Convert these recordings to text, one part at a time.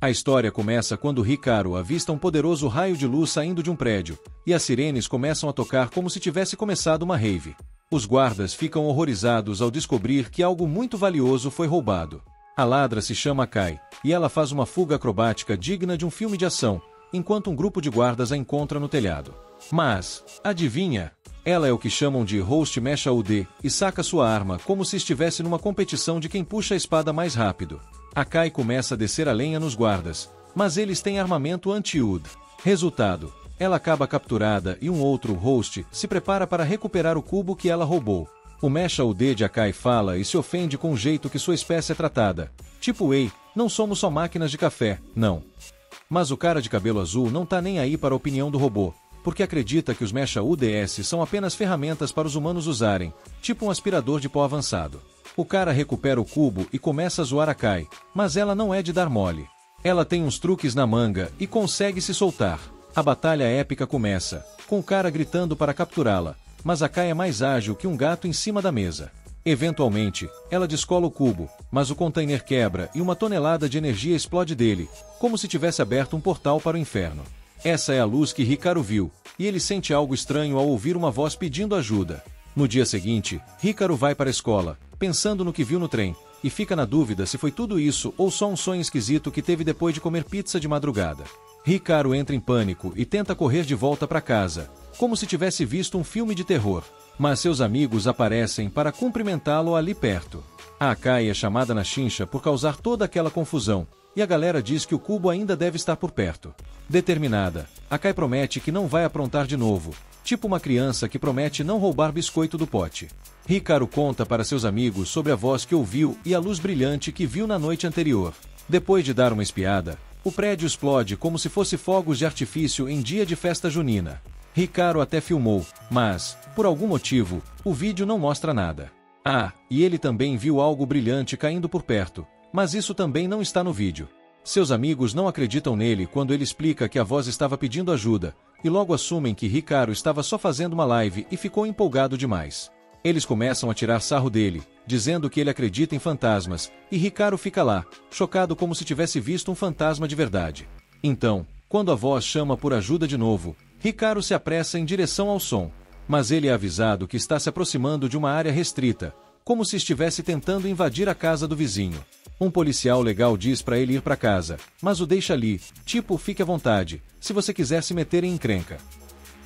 A história começa quando Hikaru avista um poderoso raio de luz saindo de um prédio, e as sirenes começam a tocar como se tivesse começado uma rave. Os guardas ficam horrorizados ao descobrir que algo muito valioso foi roubado. A ladra se chama Kai, e ela faz uma fuga acrobática digna de um filme de ação, enquanto um grupo de guardas a encontra no telhado. Mas, adivinha? Ela é o que chamam de Host Mecha UD, e saca sua arma como se estivesse numa competição de quem puxa a espada mais rápido. A Kai começa a descer a lenha nos guardas, mas eles têm armamento anti-UD. Resultado, ela acaba capturada e um outro Host se prepara para recuperar o cubo que ela roubou. O Mecha UD de Akai fala e se ofende com o jeito que sua espécie é tratada. Tipo, ei, não somos só máquinas de café, não. Mas o cara de cabelo azul não tá nem aí para a opinião do robô, porque acredita que os Mecha UDS são apenas ferramentas para os humanos usarem, tipo um aspirador de pó avançado. O cara recupera o cubo e começa a zoar a Kai, mas ela não é de dar mole. Ela tem uns truques na manga e consegue se soltar. A batalha épica começa, com o cara gritando para capturá-la, mas a Kai é mais ágil que um gato em cima da mesa. Eventualmente, ela descola o cubo, mas o container quebra e uma tonelada de energia explode dele, como se tivesse aberto um portal para o inferno. Essa é a luz que Hikaru viu, e ele sente algo estranho ao ouvir uma voz pedindo ajuda. No dia seguinte, Hikaru vai para a escola, pensando no que viu no trem, e fica na dúvida se foi tudo isso ou só um sonho esquisito que teve depois de comer pizza de madrugada. Hikaru entra em pânico e tenta correr de volta para casa, como se tivesse visto um filme de terror, mas seus amigos aparecem para cumprimentá-lo ali perto. A Akai é chamada na chincha por causar toda aquela confusão, e a galera diz que o cubo ainda deve estar por perto. Determinada, Akai promete que não vai aprontar de novo, tipo uma criança que promete não roubar biscoito do pote. Hikaru conta para seus amigos sobre a voz que ouviu e a luz brilhante que viu na noite anterior. Depois de dar uma espiada, o prédio explode como se fosse fogos de artifício em dia de festa junina. Hikaru até filmou, mas, por algum motivo, o vídeo não mostra nada. Ah, e ele também viu algo brilhante caindo por perto, mas isso também não está no vídeo. Seus amigos não acreditam nele quando ele explica que a voz estava pedindo ajuda, e logo assumem que Hikaru estava só fazendo uma live e ficou empolgado demais. Eles começam a tirar sarro dele, dizendo que ele acredita em fantasmas, e Hikaru fica lá, chocado como se tivesse visto um fantasma de verdade. Então, quando a voz chama por ajuda de novo, Hikaru se apressa em direção ao som, mas ele é avisado que está se aproximando de uma área restrita, como se estivesse tentando invadir a casa do vizinho. Um policial legal diz para ele ir para casa, mas o deixa ali, tipo, fique à vontade, se você quiser se meter em encrenca.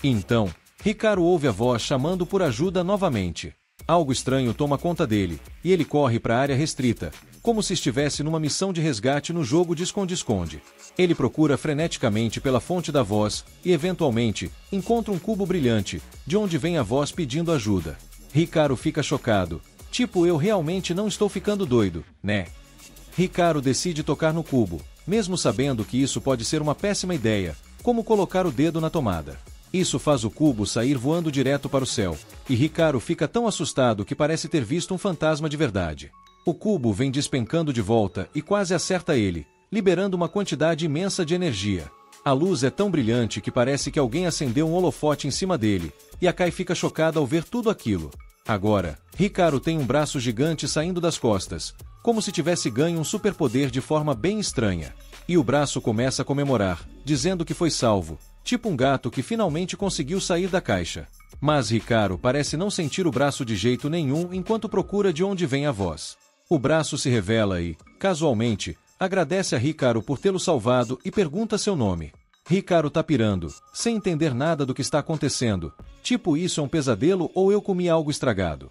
Então, Hikaru ouve a voz chamando por ajuda novamente. Algo estranho toma conta dele, e ele corre para a área restrita, como se estivesse numa missão de resgate no jogo de esconde-esconde. Ele procura freneticamente pela fonte da voz, e eventualmente, encontra um cubo brilhante, de onde vem a voz pedindo ajuda. Hikaru fica chocado, tipo, eu realmente não estou ficando doido, né? Hikaru decide tocar no cubo, mesmo sabendo que isso pode ser uma péssima ideia, como colocar o dedo na tomada. Isso faz o cubo sair voando direto para o céu, e Hikaru fica tão assustado que parece ter visto um fantasma de verdade. O cubo vem despencando de volta e quase acerta ele, liberando uma quantidade imensa de energia. A luz é tão brilhante que parece que alguém acendeu um holofote em cima dele, e Akai fica chocada ao ver tudo aquilo. Agora, Hikaru tem um braço gigante saindo das costas, como se tivesse ganho um superpoder de forma bem estranha. E o braço começa a comemorar, dizendo que foi salvo, tipo um gato que finalmente conseguiu sair da caixa. Mas Hikaru parece não sentir o braço de jeito nenhum enquanto procura de onde vem a voz. O braço se revela e, casualmente, agradece a Hikaru por tê-lo salvado e pergunta seu nome. Hikaru tá pirando, sem entender nada do que está acontecendo, tipo isso é um pesadelo ou eu comi algo estragado.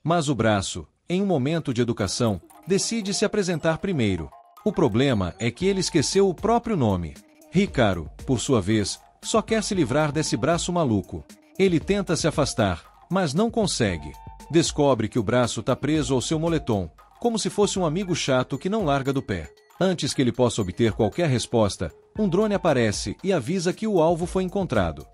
Mas o braço, em um momento de educação, decide se apresentar primeiro. O problema é que ele esqueceu o próprio nome. Hikaru, por sua vez, só quer se livrar desse braço maluco. Ele tenta se afastar, mas não consegue. Descobre que o braço tá preso ao seu moletom, como se fosse um amigo chato que não larga do pé. Antes que ele possa obter qualquer resposta, um drone aparece e avisa que o alvo foi encontrado.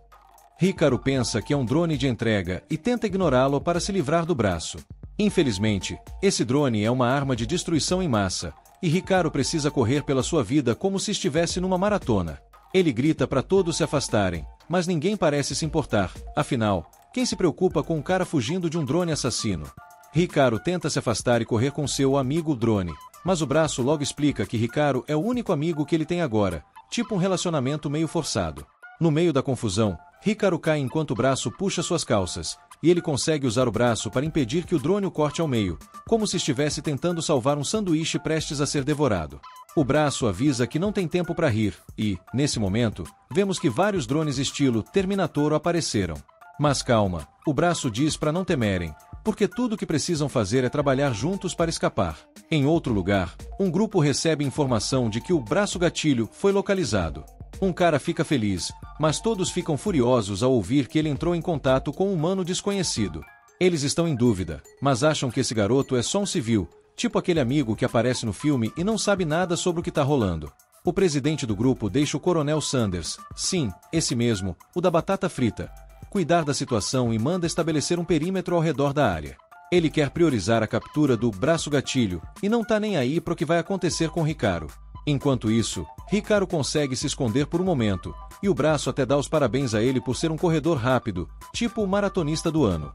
Hikaru pensa que é um drone de entrega e tenta ignorá-lo para se livrar do braço. Infelizmente, esse drone é uma arma de destruição em massa, e Hikaru precisa correr pela sua vida como se estivesse numa maratona. Ele grita para todos se afastarem, mas ninguém parece se importar, afinal, quem se preocupa com um cara fugindo de um drone assassino? Hikaru tenta se afastar e correr com seu amigo drone, Mas o braço logo explica que Hikaru é o único amigo que ele tem agora, tipo um relacionamento meio forçado. No meio da confusão, Hikaru cai enquanto o braço puxa suas calças, e ele consegue usar o braço para impedir que o drone o corte ao meio, como se estivesse tentando salvar um sanduíche prestes a ser devorado. O braço avisa que não tem tempo para rir, e, nesse momento, vemos que vários drones estilo Terminator apareceram. Mas calma, o braço diz para não temerem, porque tudo o que precisam fazer é trabalhar juntos para escapar. Em outro lugar, um grupo recebe informação de que o braço gatilho foi localizado. Um cara fica feliz, mas todos ficam furiosos ao ouvir que ele entrou em contato com um humano desconhecido. Eles estão em dúvida, mas acham que esse garoto é só um civil, tipo aquele amigo que aparece no filme e não sabe nada sobre o que está rolando. O presidente do grupo deixa o Coronel Sanders, sim, esse mesmo, o da batata frita, cuidar da situação e manda estabelecer um perímetro ao redor da área. Ele quer priorizar a captura do braço gatilho e não tá nem aí para o que vai acontecer com Hikaru. Enquanto isso, Hikaru consegue se esconder por um momento, e o braço até dá os parabéns a ele por ser um corredor rápido, tipo o maratonista do ano.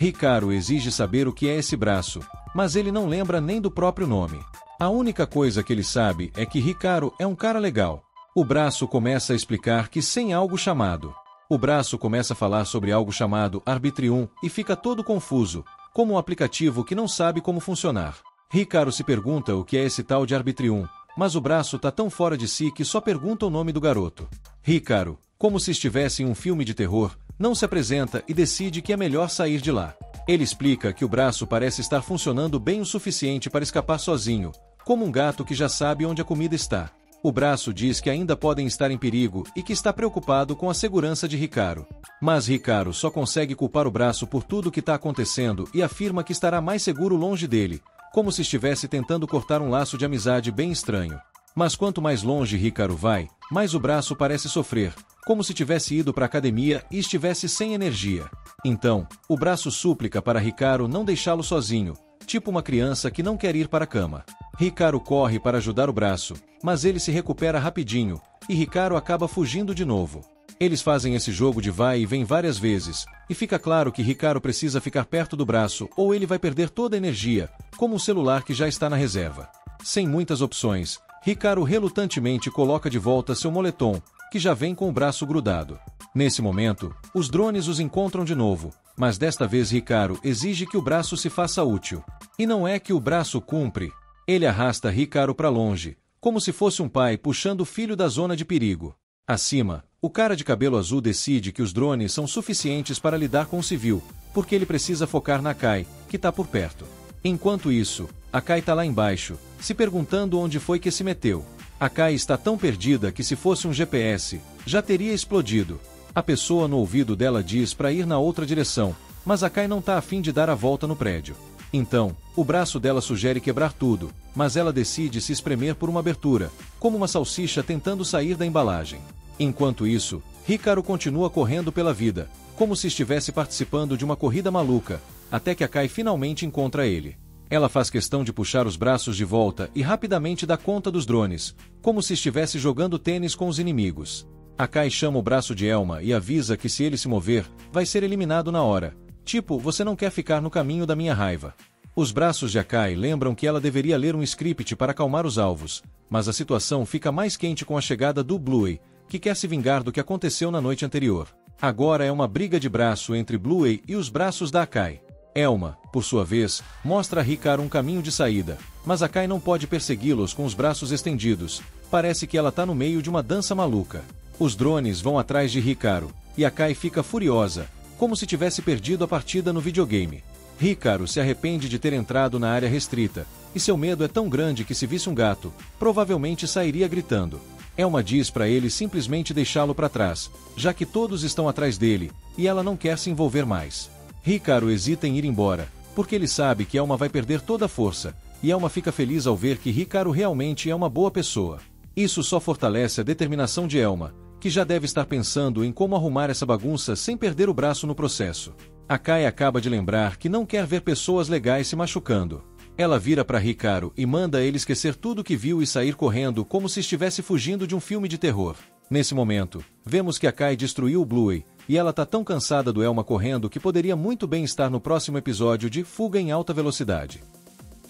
Hikaru exige saber o que é esse braço, mas ele não lembra nem do próprio nome. A única coisa que ele sabe é que Hikaru é um cara legal. O braço começa a explicar que sem algo chamado. O braço começa a falar sobre algo chamado Arbitrium e fica todo confuso, como um aplicativo que não sabe como funcionar. Hikaru se pergunta o que é esse tal de Arbitrium, mas o braço tá tão fora de si que só pergunta o nome do garoto. Hikaru, como se estivesse em um filme de terror, não se apresenta e decide que é melhor sair de lá. Ele explica que o braço parece estar funcionando bem o suficiente para escapar sozinho, como um gato que já sabe onde a comida está. O braço diz que ainda podem estar em perigo e que está preocupado com a segurança de Hikaru. Mas Hikaru só consegue culpar o braço por tudo o que está acontecendo e afirma que estará mais seguro longe dele, como se estivesse tentando cortar um laço de amizade bem estranho. Mas quanto mais longe Hikaru vai, mais o braço parece sofrer, como se tivesse ido para a academia e estivesse sem energia. Então, o braço súplica para Hikaru não deixá-lo sozinho, tipo uma criança que não quer ir para a cama. Hikaru corre para ajudar o braço, mas ele se recupera rapidinho, e Hikaru acaba fugindo de novo. Eles fazem esse jogo de vai e vem várias vezes, e fica claro que Hikaru precisa ficar perto do braço ou ele vai perder toda a energia, como um celular que já está na reserva. Sem muitas opções, Hikaru relutantemente coloca de volta seu moletom, que já vem com o braço grudado. Nesse momento, os drones os encontram de novo, mas desta vez Hikaru exige que o braço se faça útil. E não é que o braço cumpre. Ele arrasta Hikaru para longe, como se fosse um pai puxando o filho da zona de perigo. Acima, o cara de cabelo azul decide que os drones são suficientes para lidar com o civil, porque ele precisa focar na Kai, que está por perto. Enquanto isso, a Kai está lá embaixo, se perguntando onde foi que se meteu. A Kai está tão perdida que se fosse um GPS, já teria explodido. A pessoa no ouvido dela diz para ir na outra direção, mas a Kai não está a fim de dar a volta no prédio. Então, o braço dela sugere quebrar tudo, mas ela decide se espremer por uma abertura, como uma salsicha tentando sair da embalagem. Enquanto isso, Hikaru continua correndo pela vida, como se estivesse participando de uma corrida maluca, até que a Kai finalmente encontra ele. Ela faz questão de puxar os braços de volta e rapidamente dá conta dos drones, como se estivesse jogando tênis com os inimigos. A Kai chama o braço de Elma e avisa que se ele se mover, vai ser eliminado na hora. Tipo, você não quer ficar no caminho da minha raiva. Os braços de Akai lembram que ela deveria ler um script para acalmar os alvos, mas a situação fica mais quente com a chegada do Bluey, que quer se vingar do que aconteceu na noite anterior. Agora é uma briga de braço entre Bluey e os braços da Akai. Elma, por sua vez, mostra a Hikaru um caminho de saída, mas Akai não pode persegui-los com os braços estendidos. Parece que ela está no meio de uma dança maluca. Os drones vão atrás de Hikaru, e Akai fica furiosa, como se tivesse perdido a partida no videogame. Hikaru se arrepende de ter entrado na área restrita, e seu medo é tão grande que se visse um gato, provavelmente sairia gritando. Elma diz para ele simplesmente deixá-lo para trás, já que todos estão atrás dele, e ela não quer se envolver mais. Hikaru hesita em ir embora, porque ele sabe que Elma vai perder toda a força, e Elma fica feliz ao ver que Hikaru realmente é uma boa pessoa. Isso só fortalece a determinação de Elma, que já deve estar pensando em como arrumar essa bagunça sem perder o braço no processo. Akai acaba de lembrar que não quer ver pessoas legais se machucando. Ela vira para Hikaru e manda ele esquecer tudo que viu e sair correndo como se estivesse fugindo de um filme de terror. Nesse momento, vemos que Akai destruiu o Bluey, e ela tá tão cansada do Elma correndo que poderia muito bem estar no próximo episódio de Fuga em Alta Velocidade.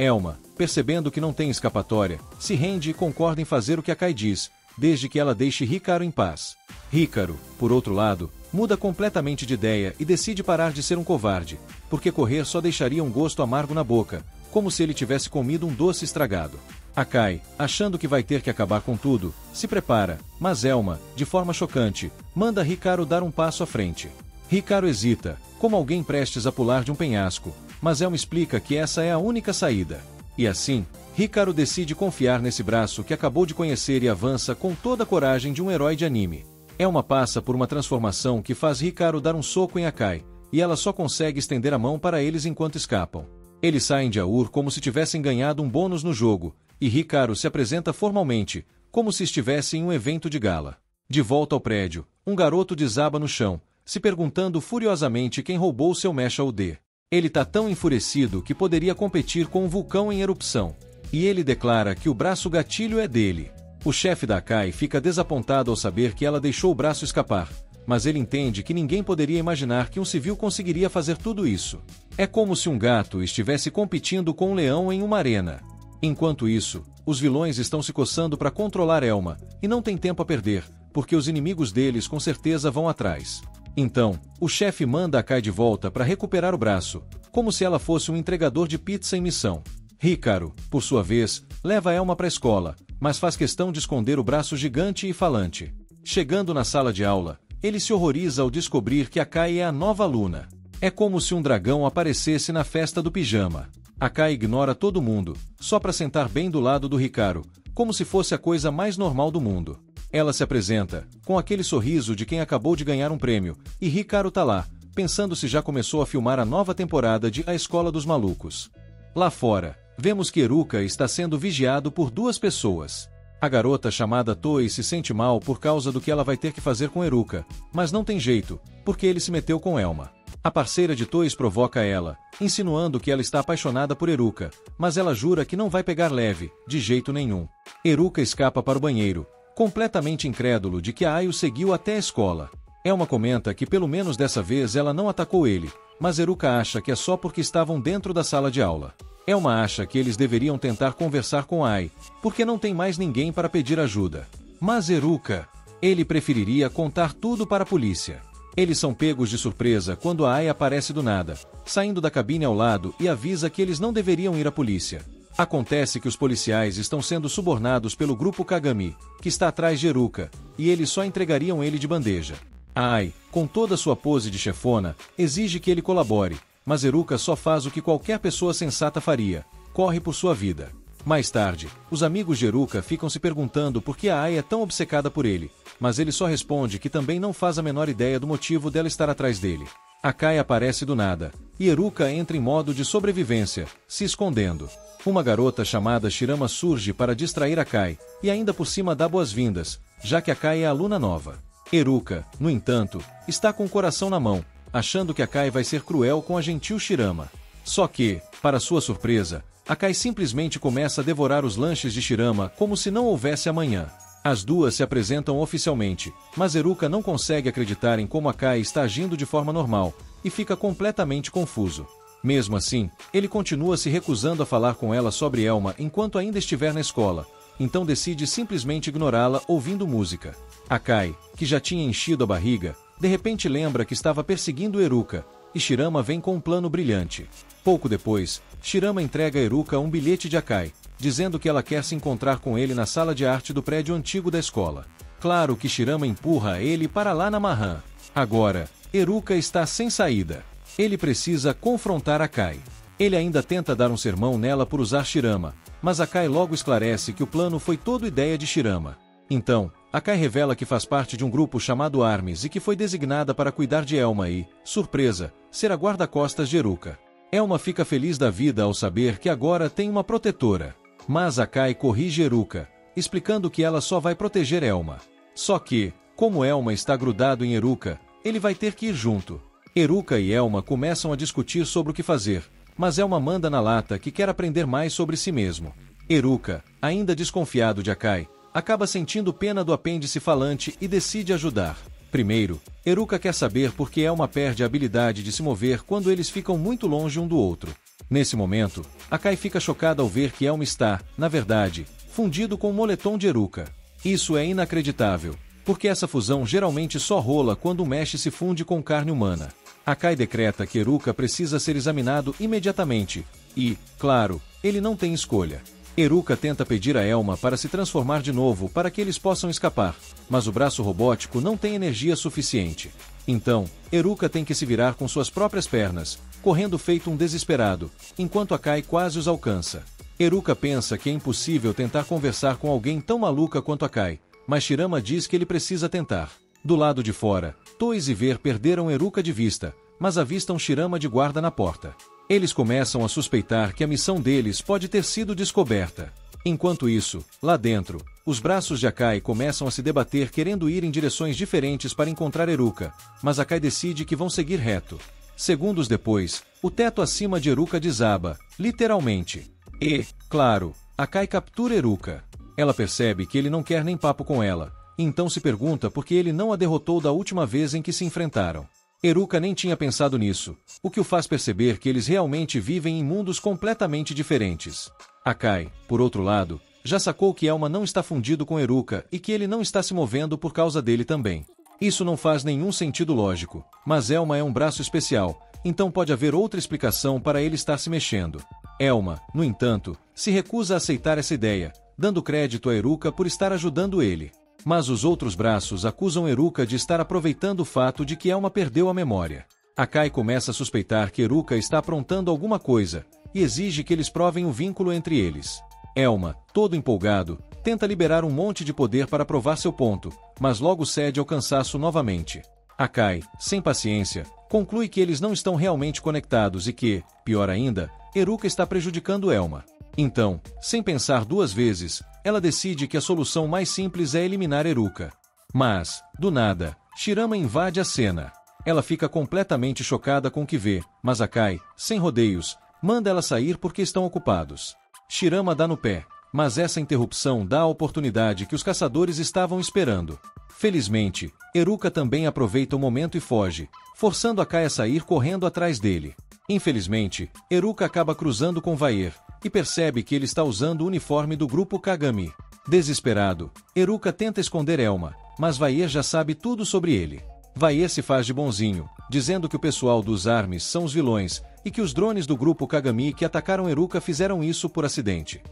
Elma, percebendo que não tem escapatória, se rende e concorda em fazer o que Akai diz, desde que ela deixe Hikaru em paz. Hikaru, por outro lado, muda completamente de ideia e decide parar de ser um covarde, porque correr só deixaria um gosto amargo na boca, como se ele tivesse comido um doce estragado. Akai, achando que vai ter que acabar com tudo, se prepara, mas Elma, de forma chocante, manda Hikaru dar um passo à frente. Hikaru hesita, como alguém prestes a pular de um penhasco, mas Elma explica que essa é a única saída. E assim, Hikaru decide confiar nesse braço que acabou de conhecer e avança com toda a coragem de um herói de anime. Elma passa por uma transformação que faz Hikaru dar um soco em Akai, e ela só consegue estender a mão para eles enquanto escapam. Eles saem de Aur como se tivessem ganhado um bônus no jogo, e Hikaru se apresenta formalmente, como se estivesse em um evento de gala. De volta ao prédio, um garoto desaba no chão, se perguntando furiosamente quem roubou seu Mecha UD. Ele tá tão enfurecido que poderia competir com um vulcão em erupção. E ele declara que o braço gatilho é dele. O chefe da Akai fica desapontado ao saber que ela deixou o braço escapar, mas ele entende que ninguém poderia imaginar que um civil conseguiria fazer tudo isso. É como se um gato estivesse competindo com um leão em uma arena. Enquanto isso, os vilões estão se coçando para controlar Elma, e não tem tempo a perder, porque os inimigos deles com certeza vão atrás. Então, o chefe manda Akai de volta para recuperar o braço, como se ela fosse um entregador de pizza em missão. Hikaru, por sua vez, leva Elma para a escola, mas faz questão de esconder o braço gigante e falante. Chegando na sala de aula, ele se horroriza ao descobrir que Akai é a nova aluna. É como se um dragão aparecesse na festa do pijama. Akai ignora todo mundo, só para sentar bem do lado do Hikaru, como se fosse a coisa mais normal do mundo. Ela se apresenta, com aquele sorriso de quem acabou de ganhar um prêmio, e Hikaru tá lá, pensando se já começou a filmar a nova temporada de A Escola dos Malucos. Lá fora, vemos que Eruka está sendo vigiado por duas pessoas. A garota chamada Toei se sente mal por causa do que ela vai ter que fazer com Eruka, mas não tem jeito, porque ele se meteu com Elma. A parceira de Toei provoca ela, insinuando que ela está apaixonada por Eruka, mas ela jura que não vai pegar leve, de jeito nenhum. Eruka escapa para o banheiro, completamente incrédulo de que a Ai o seguiu até a escola. Elma comenta que pelo menos dessa vez ela não atacou ele, mas Eruka acha que é só porque estavam dentro da sala de aula. Elma acha que eles deveriam tentar conversar com Ai, porque não tem mais ninguém para pedir ajuda. Mas Eruka, ele preferiria contar tudo para a polícia. Eles são pegos de surpresa quando a Ai aparece do nada, saindo da cabine ao lado e avisa que eles não deveriam ir à polícia. Acontece que os policiais estão sendo subornados pelo grupo Kagami, que está atrás de Eruka, e eles só entregariam ele de bandeja. A Ai, com toda sua pose de chefona, exige que ele colabore, mas Eruka só faz o que qualquer pessoa sensata faria: corre por sua vida. Mais tarde, os amigos de Eruka ficam se perguntando por que a Ai é tão obcecada por ele, mas ele só responde que também não faz a menor ideia do motivo dela estar atrás dele. Akai aparece do nada, e Eruka entra em modo de sobrevivência, se escondendo. Uma garota chamada Shirama surge para distrair Akai, e ainda por cima dá boas-vindas, já que Akai é aluna nova. Eruka, no entanto, está com o coração na mão, achando que Akai vai ser cruel com a gentil Shirama. Só que, para sua surpresa, Akai simplesmente começa a devorar os lanches de Shirama como se não houvesse amanhã. As duas se apresentam oficialmente, mas Eruka não consegue acreditar em como Akai está agindo de forma normal, e fica completamente confuso. Mesmo assim, ele continua se recusando a falar com ela sobre Elma enquanto ainda estiver na escola, então decide simplesmente ignorá-la ouvindo música. Akai, que já tinha enchido a barriga, de repente lembra que estava perseguindo Eruka, e Shirama vem com um plano brilhante. Pouco depois, Shirama entrega a Eruka um bilhete de Akai, dizendo que ela quer se encontrar com ele na sala de arte do prédio antigo da escola. Claro que Shirama empurra ele para lá na marrã. Agora, Eruka está sem saída. Ele precisa confrontar Akai. Ele ainda tenta dar um sermão nela por usar Shirama, mas Akai logo esclarece que o plano foi todo ideia de Shirama. Então, Akai revela que faz parte de um grupo chamado Armes e que foi designada para cuidar de Elma e, surpresa, ser a guarda-costas de Eruka. Elma fica feliz da vida ao saber que agora tem uma protetora. Mas Akai corrige Eruka, explicando que ela só vai proteger Elma. Só que, como Elma está grudado em Eruka, ele vai ter que ir junto. Eruka e Elma começam a discutir sobre o que fazer, mas Elma manda na lata que quer aprender mais sobre si mesmo. Eruka, ainda desconfiado de Akai, acaba sentindo pena do apêndice falante e decide ajudar. Primeiro, Eruka quer saber por que Elma perde a habilidade de se mover quando eles ficam muito longe um do outro. Nesse momento, Akai fica chocada ao ver que Elma está, na verdade, fundido com o moletom de Eruka. Isso é inacreditável, porque essa fusão geralmente só rola quando o mesh se funde com carne humana. Akai decreta que Eruka precisa ser examinado imediatamente, e, claro, ele não tem escolha. Eruka tenta pedir a Elma para se transformar de novo para que eles possam escapar, mas o braço robótico não tem energia suficiente. Então, Eruka tem que se virar com suas próprias pernas, correndo feito um desesperado, enquanto Akai quase os alcança. Eruka pensa que é impossível tentar conversar com alguém tão maluca quanto Akai, mas Shirama diz que ele precisa tentar. Do lado de fora, Toys e Ver perderam Eruka de vista, mas avistam Shirama de guarda na porta. Eles começam a suspeitar que a missão deles pode ter sido descoberta. Enquanto isso, lá dentro, os braços de Akai começam a se debater querendo ir em direções diferentes para encontrar Eruka, mas Akai decide que vão seguir reto. Segundos depois, o teto acima de Eruka desaba, literalmente. E, claro, Akai captura Eruka. Ela percebe que ele não quer nem papo com ela, então se pergunta por que ele não a derrotou da última vez em que se enfrentaram. Eruka nem tinha pensado nisso, o que o faz perceber que eles realmente vivem em mundos completamente diferentes. Akai, por outro lado, já sacou que Elma não está fundido com Eruka e que ele não está se movendo por causa dele também. Isso não faz nenhum sentido lógico, mas Elma é um braço especial, então pode haver outra explicação para ele estar se mexendo. Elma, no entanto, se recusa a aceitar essa ideia, dando crédito a Eruka por estar ajudando ele. Mas os outros braços acusam Eruka de estar aproveitando o fato de que Elma perdeu a memória. Akai começa a suspeitar que Eruka está aprontando alguma coisa, e exige que eles provem o vínculo entre eles. Elma, todo empolgado, tenta liberar um monte de poder para provar seu ponto, mas logo cede ao cansaço novamente. Akai, sem paciência, conclui que eles não estão realmente conectados e que, pior ainda, Eruka está prejudicando Elma. Então, sem pensar duas vezes, ela decide que a solução mais simples é eliminar Eruka. Mas, do nada, Shirama invade a cena. Ela fica completamente chocada com o que vê, mas Akai, sem rodeios, manda ela sair porque estão ocupados. Shirama dá no pé, mas essa interrupção dá a oportunidade que os caçadores estavam esperando. Felizmente, Eruka também aproveita o momento e foge, forçando Akai a sair correndo atrás dele. Infelizmente, Eruka acaba cruzando com Vaer, e percebe que ele está usando o uniforme do grupo Kagami. Desesperado, Eruka tenta esconder Elma, mas Vaer já sabe tudo sobre ele. Vaer se faz de bonzinho, dizendo que o pessoal dos ARMS são os vilões, e que os drones do grupo Kagami que atacaram Eruka fizeram isso por acidente.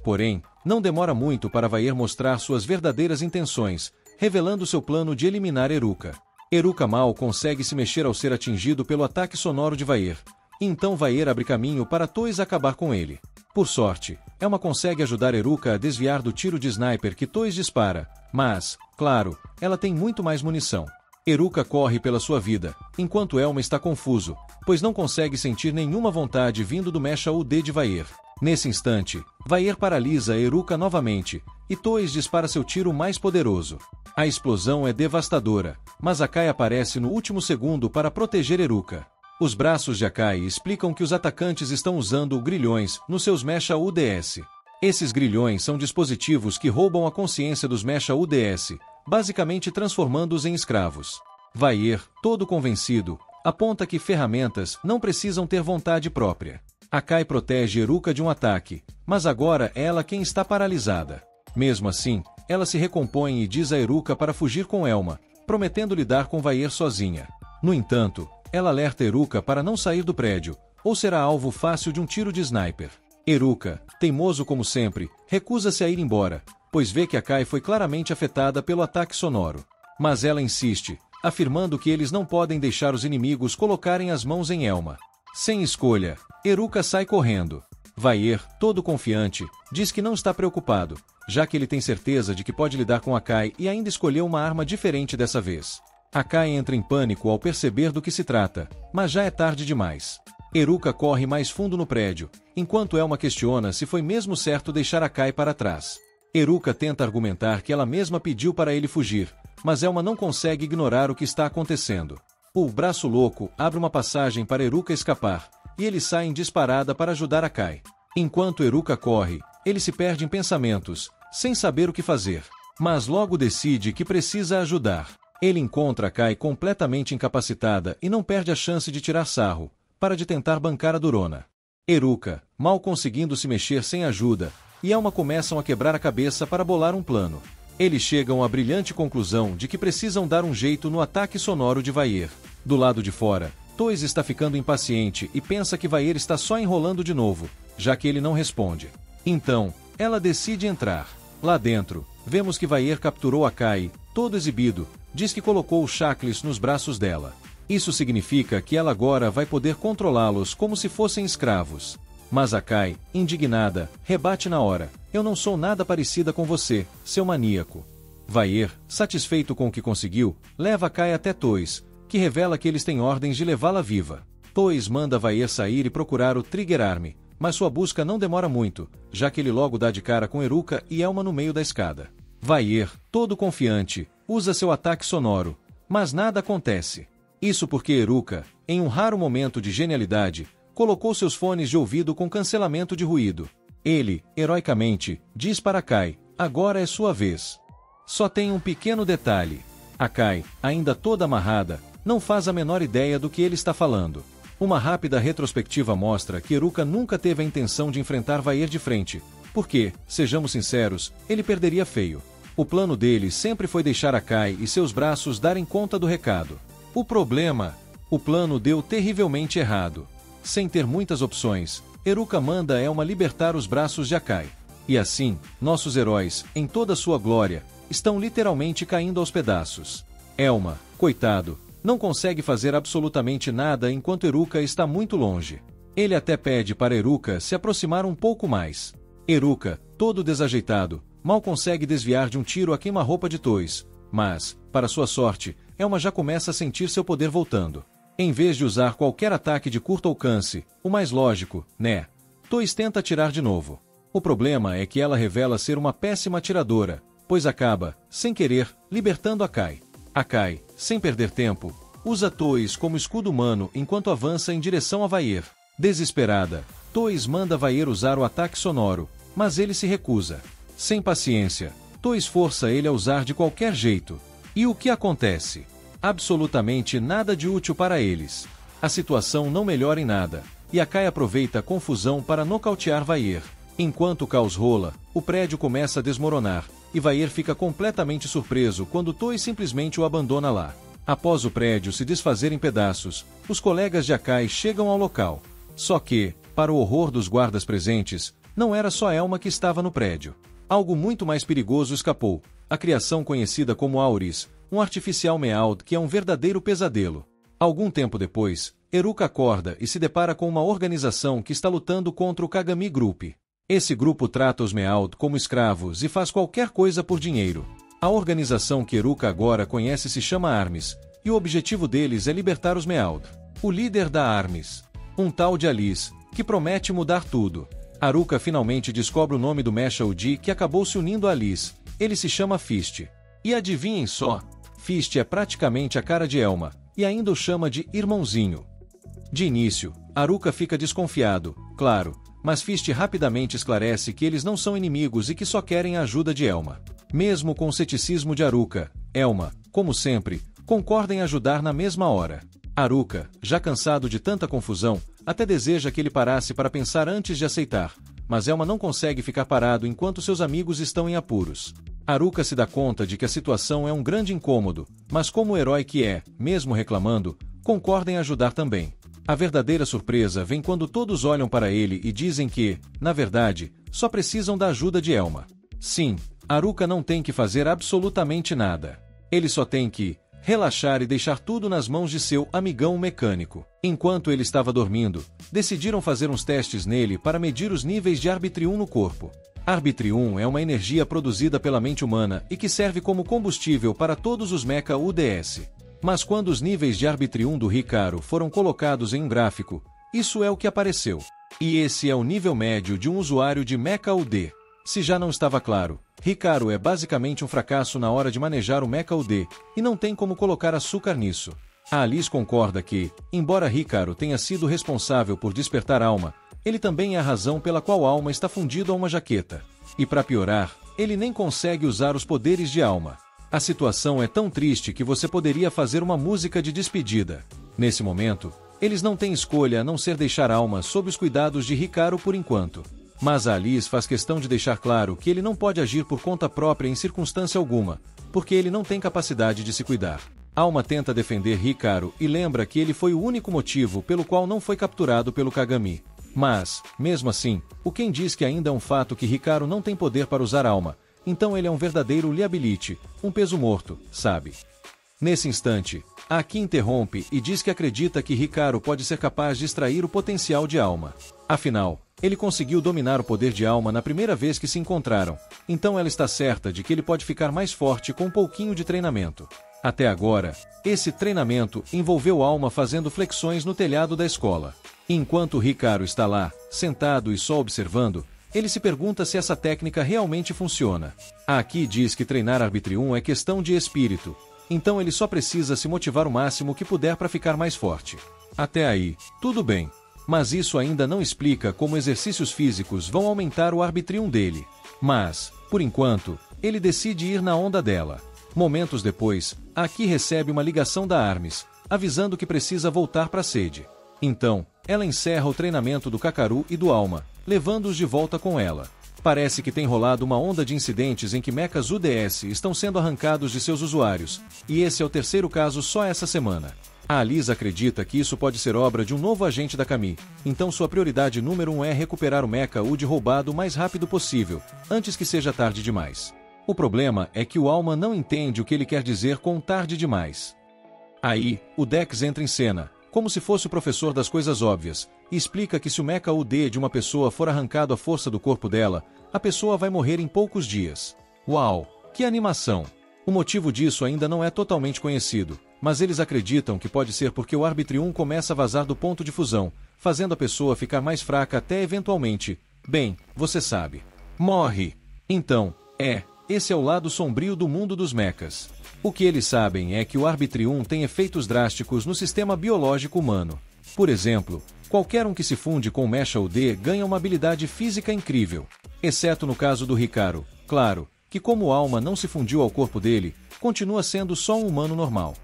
Porém, não demora muito para Vaer mostrar suas verdadeiras intenções, revelando seu plano de eliminar Eruka. Eruka mal consegue se mexer ao ser atingido pelo ataque sonoro de Vaer. Então Vaer abre caminho para Toys acabar com ele. Por sorte, Elma consegue ajudar Eruka a desviar do tiro de sniper que Toys dispara, mas, claro, ela tem muito mais munição. Eruka corre pela sua vida, enquanto Elma está confuso, pois não consegue sentir nenhuma vontade vindo do mecha UD de Vaer. Nesse instante, Vaer paralisa Eruka novamente, e Toys dispara seu tiro mais poderoso. A explosão é devastadora, mas Akai aparece no último segundo para proteger Eruka. Os braços de Akai explicam que os atacantes estão usando grilhões nos seus mecha UDS. Esses grilhões são dispositivos que roubam a consciência dos mecha UDS, basicamente transformando-os em escravos. Vaer, todo convencido, aponta que ferramentas não precisam ter vontade própria. Akai protege Eruka de um ataque, mas agora é ela quem está paralisada. Mesmo assim, ela se recompõe e diz a Eruka para fugir com Elma, prometendo lidar com Vaer sozinha. No entanto, ela alerta Eruka para não sair do prédio, ou será alvo fácil de um tiro de sniper. Eruka, teimoso como sempre, recusa-se a ir embora, pois vê que Akai foi claramente afetada pelo ataque sonoro. Mas ela insiste, afirmando que eles não podem deixar os inimigos colocarem as mãos em Elma. Sem escolha, Eruka sai correndo. Vaer, todo confiante, diz que não está preocupado, já que ele tem certeza de que pode lidar com Akai e ainda escolheu uma arma diferente dessa vez. Akai entra em pânico ao perceber do que se trata, mas já é tarde demais. Eruka corre mais fundo no prédio, enquanto Elma questiona se foi mesmo certo deixar Akai para trás. Eruka tenta argumentar que ela mesma pediu para ele fugir, mas Elma não consegue ignorar o que está acontecendo. O braço louco abre uma passagem para Eruka escapar, e eles saem disparada para ajudar Akai. Enquanto Eruka corre, ele se perde em pensamentos, sem saber o que fazer. Mas logo decide que precisa ajudar. Ele encontra Akai completamente incapacitada e não perde a chance de tirar sarro, para de tentar bancar a durona. Eruka, mal conseguindo se mexer sem ajuda, e Elma começam a quebrar a cabeça para bolar um plano. Eles chegam à brilhante conclusão de que precisam dar um jeito no ataque sonoro de Vair. Do lado de fora, Toys está ficando impaciente e pensa que Vair está só enrolando de novo, já que ele não responde. Então, ela decide entrar. Lá dentro, vemos que Vair capturou Akai, todo exibido, diz que colocou os Shaklis nos braços dela. Isso significa que ela agora vai poder controlá-los como se fossem escravos. Mas Akai, indignada, rebate na hora: eu não sou nada parecida com você, seu maníaco. Vair, satisfeito com o que conseguiu, leva Akai até Toys, que revela que eles têm ordens de levá-la viva. Toys manda Vair sair e procurar o Trigger Arm, mas sua busca não demora muito, já que ele logo dá de cara com Eruka e Elma no meio da escada. Vair, todo confiante, usa seu ataque sonoro, mas nada acontece. Isso porque Eruka, em um raro momento de genialidade, colocou seus fones de ouvido com cancelamento de ruído. Ele, heroicamente, diz para Akai: agora é sua vez. Só tem um pequeno detalhe. Akai, ainda toda amarrada, não faz a menor ideia do que ele está falando. Uma rápida retrospectiva mostra que Eruka nunca teve a intenção de enfrentar Vair de frente, porque, sejamos sinceros, ele perderia feio. O plano dele sempre foi deixar Akai e seus braços darem conta do recado. O plano deu terrivelmente errado. Sem ter muitas opções, Eruka manda Elma libertar os braços de Akai. E assim, nossos heróis, em toda sua glória, estão literalmente caindo aos pedaços. Elma, coitado, não consegue fazer absolutamente nada enquanto Eruka está muito longe. Ele até pede para Eruka se aproximar um pouco mais. Eruka, todo desajeitado, mal consegue desviar de um tiro a queima-roupa de Toys, mas, para sua sorte, Elma já começa a sentir seu poder voltando. Em vez de usar qualquer ataque de curto alcance, o mais lógico, né? Toys tenta atirar de novo. O problema é que ela revela ser uma péssima atiradora, pois acaba, sem querer, libertando Akai. Akai, sem perder tempo, usa Toys como escudo humano enquanto avança em direção a Vair. Desesperada, Toys manda Vair usar o ataque sonoro, mas ele se recusa. Sem paciência, Toys força ele a usar de qualquer jeito. E o que acontece? Absolutamente nada de útil para eles. A situação não melhora em nada, e Akai aproveita a confusão para nocautear Vair. Enquanto o caos rola, o prédio começa a desmoronar, e Vair fica completamente surpreso quando Toys simplesmente o abandona lá. Após o prédio se desfazer em pedaços, os colegas de Akai chegam ao local. Só que, para o horror dos guardas presentes, não era só Elma que estava no prédio. Algo muito mais perigoso escapou: a criação conhecida como Auris, um artificial Meowth que é um verdadeiro pesadelo. Algum tempo depois, Eruka acorda e se depara com uma organização que está lutando contra o Kagami Group. Esse grupo trata os Meowth como escravos e faz qualquer coisa por dinheiro. A organização que Eruka agora conhece se chama Arms, e o objetivo deles é libertar os Meowth. O líder da Arms, um tal de Alice, que promete mudar tudo. Eruka finalmente descobre o nome do Mecha Udi que acabou se unindo a Alice. Ele se chama Fist. E adivinhem só, Fist é praticamente a cara de Elma, e ainda o chama de irmãozinho. De início, Eruka fica desconfiado, claro, mas Fist rapidamente esclarece que eles não são inimigos e que só querem a ajuda de Elma. Mesmo com o ceticismo de Eruka, Elma, como sempre, concorda em ajudar na mesma hora. Eruka, já cansado de tanta confusão, até deseja que ele parasse para pensar antes de aceitar, mas Elma não consegue ficar parado enquanto seus amigos estão em apuros. Eruka se dá conta de que a situação é um grande incômodo, mas como o herói que é, mesmo reclamando, concorda em ajudar também. A verdadeira surpresa vem quando todos olham para ele e dizem que, na verdade, só precisam da ajuda de Elma. Sim, Eruka não tem que fazer absolutamente nada. Ele só tem que relaxar e deixar tudo nas mãos de seu amigão mecânico. Enquanto ele estava dormindo, decidiram fazer uns testes nele para medir os níveis de Arbitrium no corpo. Arbitrium é uma energia produzida pela mente humana e que serve como combustível para todos os Mecha UDS. Mas quando os níveis de Arbitrium do Hikaru foram colocados em um gráfico, isso é o que apareceu. E esse é o nível médio de um usuário de Mecha UD. Se já não estava claro, Hikaru é basicamente um fracasso na hora de manejar o Mecha UD, e não tem como colocar açúcar nisso. A Alice concorda que, embora Hikaru tenha sido responsável por despertar Alma, ele também é a razão pela qual Alma está fundido a uma jaqueta. E para piorar, ele nem consegue usar os poderes de Alma. A situação é tão triste que você poderia fazer uma música de despedida. Nesse momento, Eles não têm escolha a não ser deixar Alma sob os cuidados de Hikaru por enquanto. Mas a Alice faz questão de deixar claro que ele não pode agir por conta própria em circunstância alguma, porque ele não tem capacidade de se cuidar. Alma tenta defender Hikaru e lembra que ele foi o único motivo pelo qual não foi capturado pelo Kagami. Mas, mesmo assim, o Ken diz que ainda é um fato que Hikaru não tem poder para usar Alma, então ele é um verdadeiro liability, um peso morto, sabe? Nesse instante, Aki interrompe e diz que acredita que Hikaru pode ser capaz de extrair o potencial de Alma. Afinal, ele conseguiu dominar o poder de Alma na primeira vez que se encontraram, então ela está certa de que ele pode ficar mais forte com um pouquinho de treinamento. Até agora, esse treinamento envolveu Alma fazendo flexões no telhado da escola. Enquanto Hikaru está lá, sentado e só observando, ele se pergunta se essa técnica realmente funciona. Aki diz que treinar Arbitrium é questão de espírito, então ele só precisa se motivar o máximo que puder para ficar mais forte. Até aí, tudo bem. Mas isso ainda não explica como exercícios físicos vão aumentar o Arbitrium dele. Mas, por enquanto, ele decide ir na onda dela. Momentos depois, Aki recebe uma ligação da Armis, avisando que precisa voltar para a sede. Então, ela encerra o treinamento do Kakaru e do Alma, levando-os de volta com ela. Parece que tem rolado uma onda de incidentes em que mechas UDS estão sendo arrancados de seus usuários, e esse é o terceiro caso só essa semana. A Alice acredita que isso pode ser obra de um novo agente da Kami, então sua prioridade número 1 é recuperar o mecha UD roubado o mais rápido possível, antes que seja tarde demais. O problema é que o Alma não entende o que ele quer dizer com tarde demais. Aí, o Dex entra em cena, como se fosse o professor das coisas óbvias, e explica que se o mecha UD de uma pessoa for arrancado à força do corpo dela, a pessoa vai morrer em poucos dias. Uau, que animação! O motivo disso ainda não é totalmente conhecido, mas eles acreditam que pode ser porque o Arbitrium começa a vazar do ponto de fusão, fazendo a pessoa ficar mais fraca até eventualmente, bem, você sabe, morre. Então, esse é o lado sombrio do mundo dos mechas. O que eles sabem é que o Arbitrium tem efeitos drásticos no sistema biológico humano. Por exemplo, qualquer um que se funde com o mecha UD ganha uma habilidade física incrível. Exceto no caso do Hikaru, claro, que como Alma não se fundiu ao corpo dele, continua sendo só um humano normal.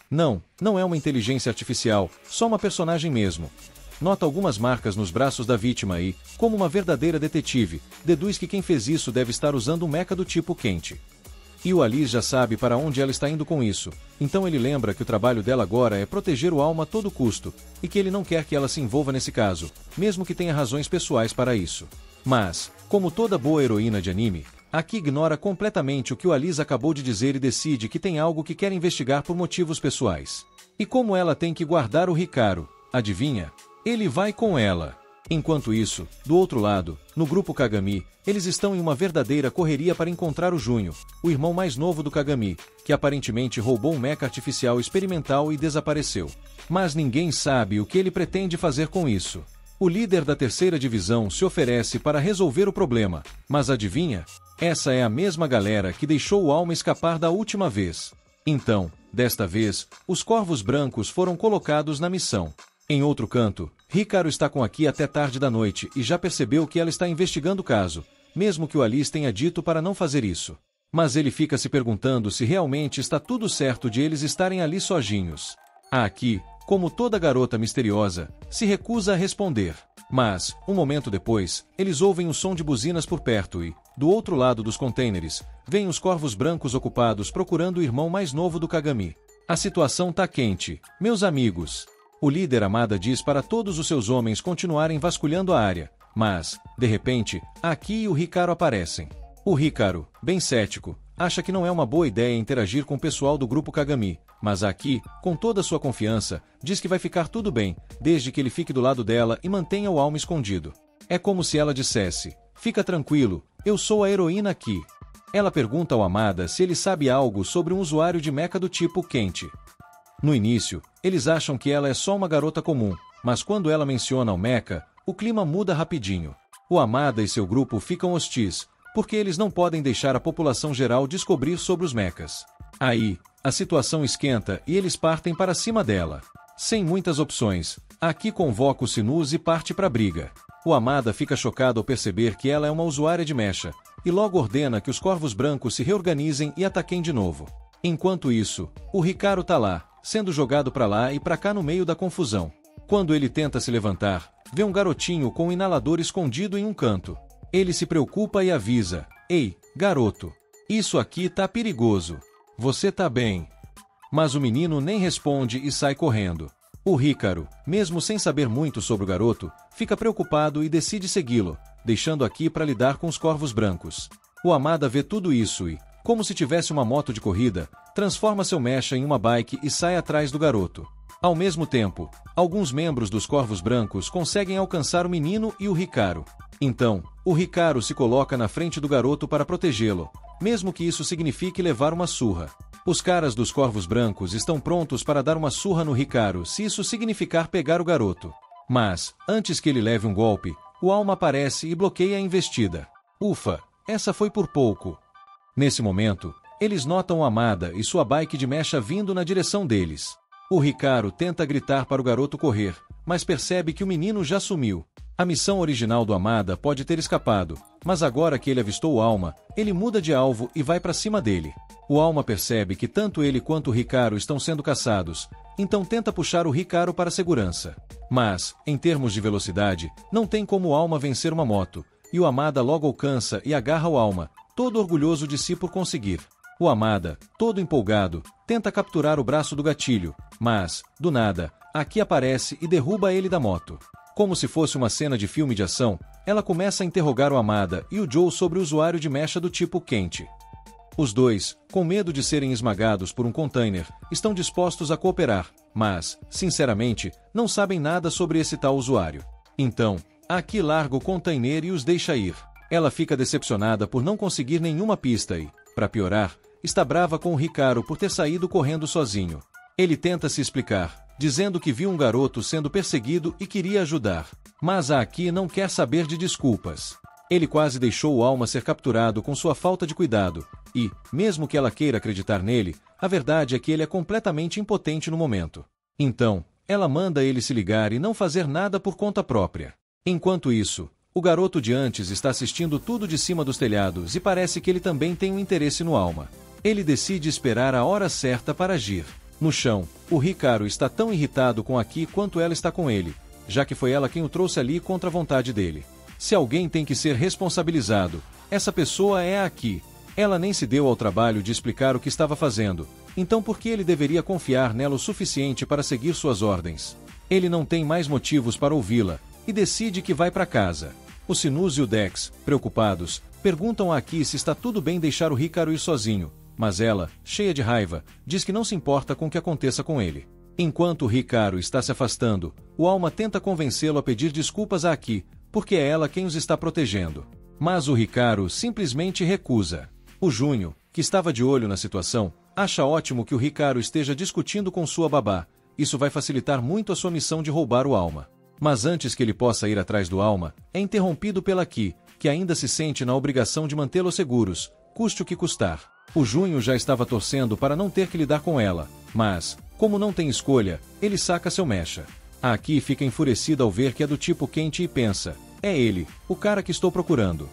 Não é uma inteligência artificial, só uma personagem mesmo. Nota algumas marcas nos braços da vítima e, como uma verdadeira detetive, deduz que quem fez isso deve estar usando um mecha do tipo quente. E o Alice já sabe para onde ela está indo com isso, então ele lembra que o trabalho dela agora é proteger o Alma a todo custo, e que ele não quer que ela se envolva nesse caso, mesmo que tenha razões pessoais para isso. Mas, como toda boa heroína de anime, Aki ignora completamente o que o Alice acabou de dizer e decide que tem algo que quer investigar por motivos pessoais. E como ela tem que guardar o Hikaru, adivinha? Ele vai com ela. Enquanto isso, do outro lado, no grupo Kagami, eles estão em uma verdadeira correria para encontrar o Junho, o irmão mais novo do Kagami, que aparentemente roubou um mecha artificial experimental e desapareceu. Mas ninguém sabe o que ele pretende fazer com isso. O líder da terceira divisão se oferece para resolver o problema, mas adivinha? Essa é a mesma galera que deixou o Alma escapar da última vez. Então, desta vez, os Corvos Brancos foram colocados na missão. Em outro canto, Hikaru está com Aki até tarde da noite e já percebeu que ela está investigando o caso, mesmo que o Alice tenha dito para não fazer isso. Mas ele fica se perguntando se realmente está tudo certo de eles estarem ali sozinhos. A Aki, como toda garota misteriosa, se recusa a responder. Mas, um momento depois, eles ouvem um som de buzinas por perto e, do outro lado dos contêineres, vêm os Corvos Brancos ocupados procurando o irmão mais novo do Kagami. A situação tá quente, meus amigos. O líder Amada diz para todos os seus homens continuarem vasculhando a área, mas, de repente, Aki e o Hikaru aparecem. O Hikaru, bem cético, acha que não é uma boa ideia interagir com o pessoal do grupo Kagami, mas Aki, com toda sua confiança, diz que vai ficar tudo bem, desde que ele fique do lado dela e mantenha o Alma escondido. É como se ela dissesse, fica tranquilo, eu sou a heroína aqui. Ela pergunta ao Amada se ele sabe algo sobre um usuário de mecha do tipo quente. No início, eles acham que ela é só uma garota comum, mas quando ela menciona o mecha, o clima muda rapidinho. O Amada e seu grupo ficam hostis, porque eles não podem deixar a população geral descobrir sobre os mechas. Aí, a situação esquenta e eles partem para cima dela. Sem muitas opções, Aki convoca o Sinus e parte para a briga. O Amada fica chocado ao perceber que ela é uma usuária de mecha, e logo ordena que os Corvos Brancos se reorganizem e ataquem de novo. Enquanto isso, o Hikaru tá lá, sendo jogado para lá e para cá no meio da confusão. Quando ele tenta se levantar, vê um garotinho com um inalador escondido em um canto. Ele se preocupa e avisa: "Ei, garoto, isso aqui tá perigoso. Você tá bem?" Mas o menino nem responde e sai correndo. O Hikaru, mesmo sem saber muito sobre o garoto, fica preocupado e decide segui-lo, deixando aqui para lidar com os corvos brancos. O Amada vê tudo isso e, como se tivesse uma moto de corrida, transforma seu mecha em uma bike e sai atrás do garoto. Ao mesmo tempo, alguns membros dos Corvos Brancos conseguem alcançar o menino e o Hikaru. Então, o Hikaru se coloca na frente do garoto para protegê-lo, mesmo que isso signifique levar uma surra. Os caras dos Corvos Brancos estão prontos para dar uma surra no Hikaru se isso significar pegar o garoto. Mas, antes que ele leve um golpe, o Alma aparece e bloqueia a investida. Ufa, essa foi por pouco. Nesse momento, eles notam o Amada e sua bike de mecha vindo na direção deles. O Hikaru tenta gritar para o garoto correr, mas percebe que o menino já sumiu. A missão original do Amada pode ter escapado, mas agora que ele avistou o Alma, ele muda de alvo e vai para cima dele. O Alma percebe que tanto ele quanto o Hikaru estão sendo caçados, então tenta puxar o Hikaru para a segurança. Mas, em termos de velocidade, não tem como o Alma vencer uma moto, e o Amada logo alcança e agarra o Alma, todo orgulhoso de si por conseguir. O Amada, todo empolgado, tenta capturar o braço do gatilho, mas, do nada, Aki aparece e derruba ele da moto. Como se fosse uma cena de filme de ação, ela começa a interrogar o Amada e o Joe sobre o usuário de mecha do tipo quente. Os dois, com medo de serem esmagados por um container, estão dispostos a cooperar, mas, sinceramente, não sabem nada sobre esse tal usuário. Então, Aki larga o container e os deixa ir. Ela fica decepcionada por não conseguir nenhuma pista e, para piorar, está brava com o Hikaru por ter saído correndo sozinho. Ele tenta se explicar, dizendo que viu um garoto sendo perseguido e queria ajudar. Mas a Aki não quer saber de desculpas. Ele quase deixou o Alma ser capturado com sua falta de cuidado, e, mesmo que ela queira acreditar nele, a verdade é que ele é completamente impotente no momento. Então, ela manda ele se ligar e não fazer nada por conta própria. Enquanto isso, o garoto de antes está assistindo tudo de cima dos telhados e parece que ele também tem um interesse no Alma. Ele decide esperar a hora certa para agir. No chão, o Hikaru está tão irritado com Aki quanto ela está com ele, já que foi ela quem o trouxe ali contra a vontade dele. Se alguém tem que ser responsabilizado, essa pessoa é a Aki. Ela nem se deu ao trabalho de explicar o que estava fazendo, então por que ele deveria confiar nela o suficiente para seguir suas ordens? Ele não tem mais motivos para ouvi-la, e decide que vai para casa. O Sinus e o Dex, preocupados, perguntam a Aki se está tudo bem deixar o Hikaru ir sozinho, mas ela, cheia de raiva, diz que não se importa com o que aconteça com ele. Enquanto o Hikaru está se afastando, o Alma tenta convencê-lo a pedir desculpas a Aki, porque é ela quem os está protegendo. Mas o Hikaru simplesmente recusa. O Junho, que estava de olho na situação, acha ótimo que o Hikaru esteja discutindo com sua babá. Isso vai facilitar muito a sua missão de roubar o Alma. Mas antes que ele possa ir atrás do Alma, é interrompido pela Aki, que ainda se sente na obrigação de mantê-los seguros, custe o que custar. O Junho já estava torcendo para não ter que lidar com ela, mas, como não tem escolha, ele saca seu mecha. A Aki fica enfurecida ao ver que é do tipo quente e pensa: é ele, o cara que estou procurando.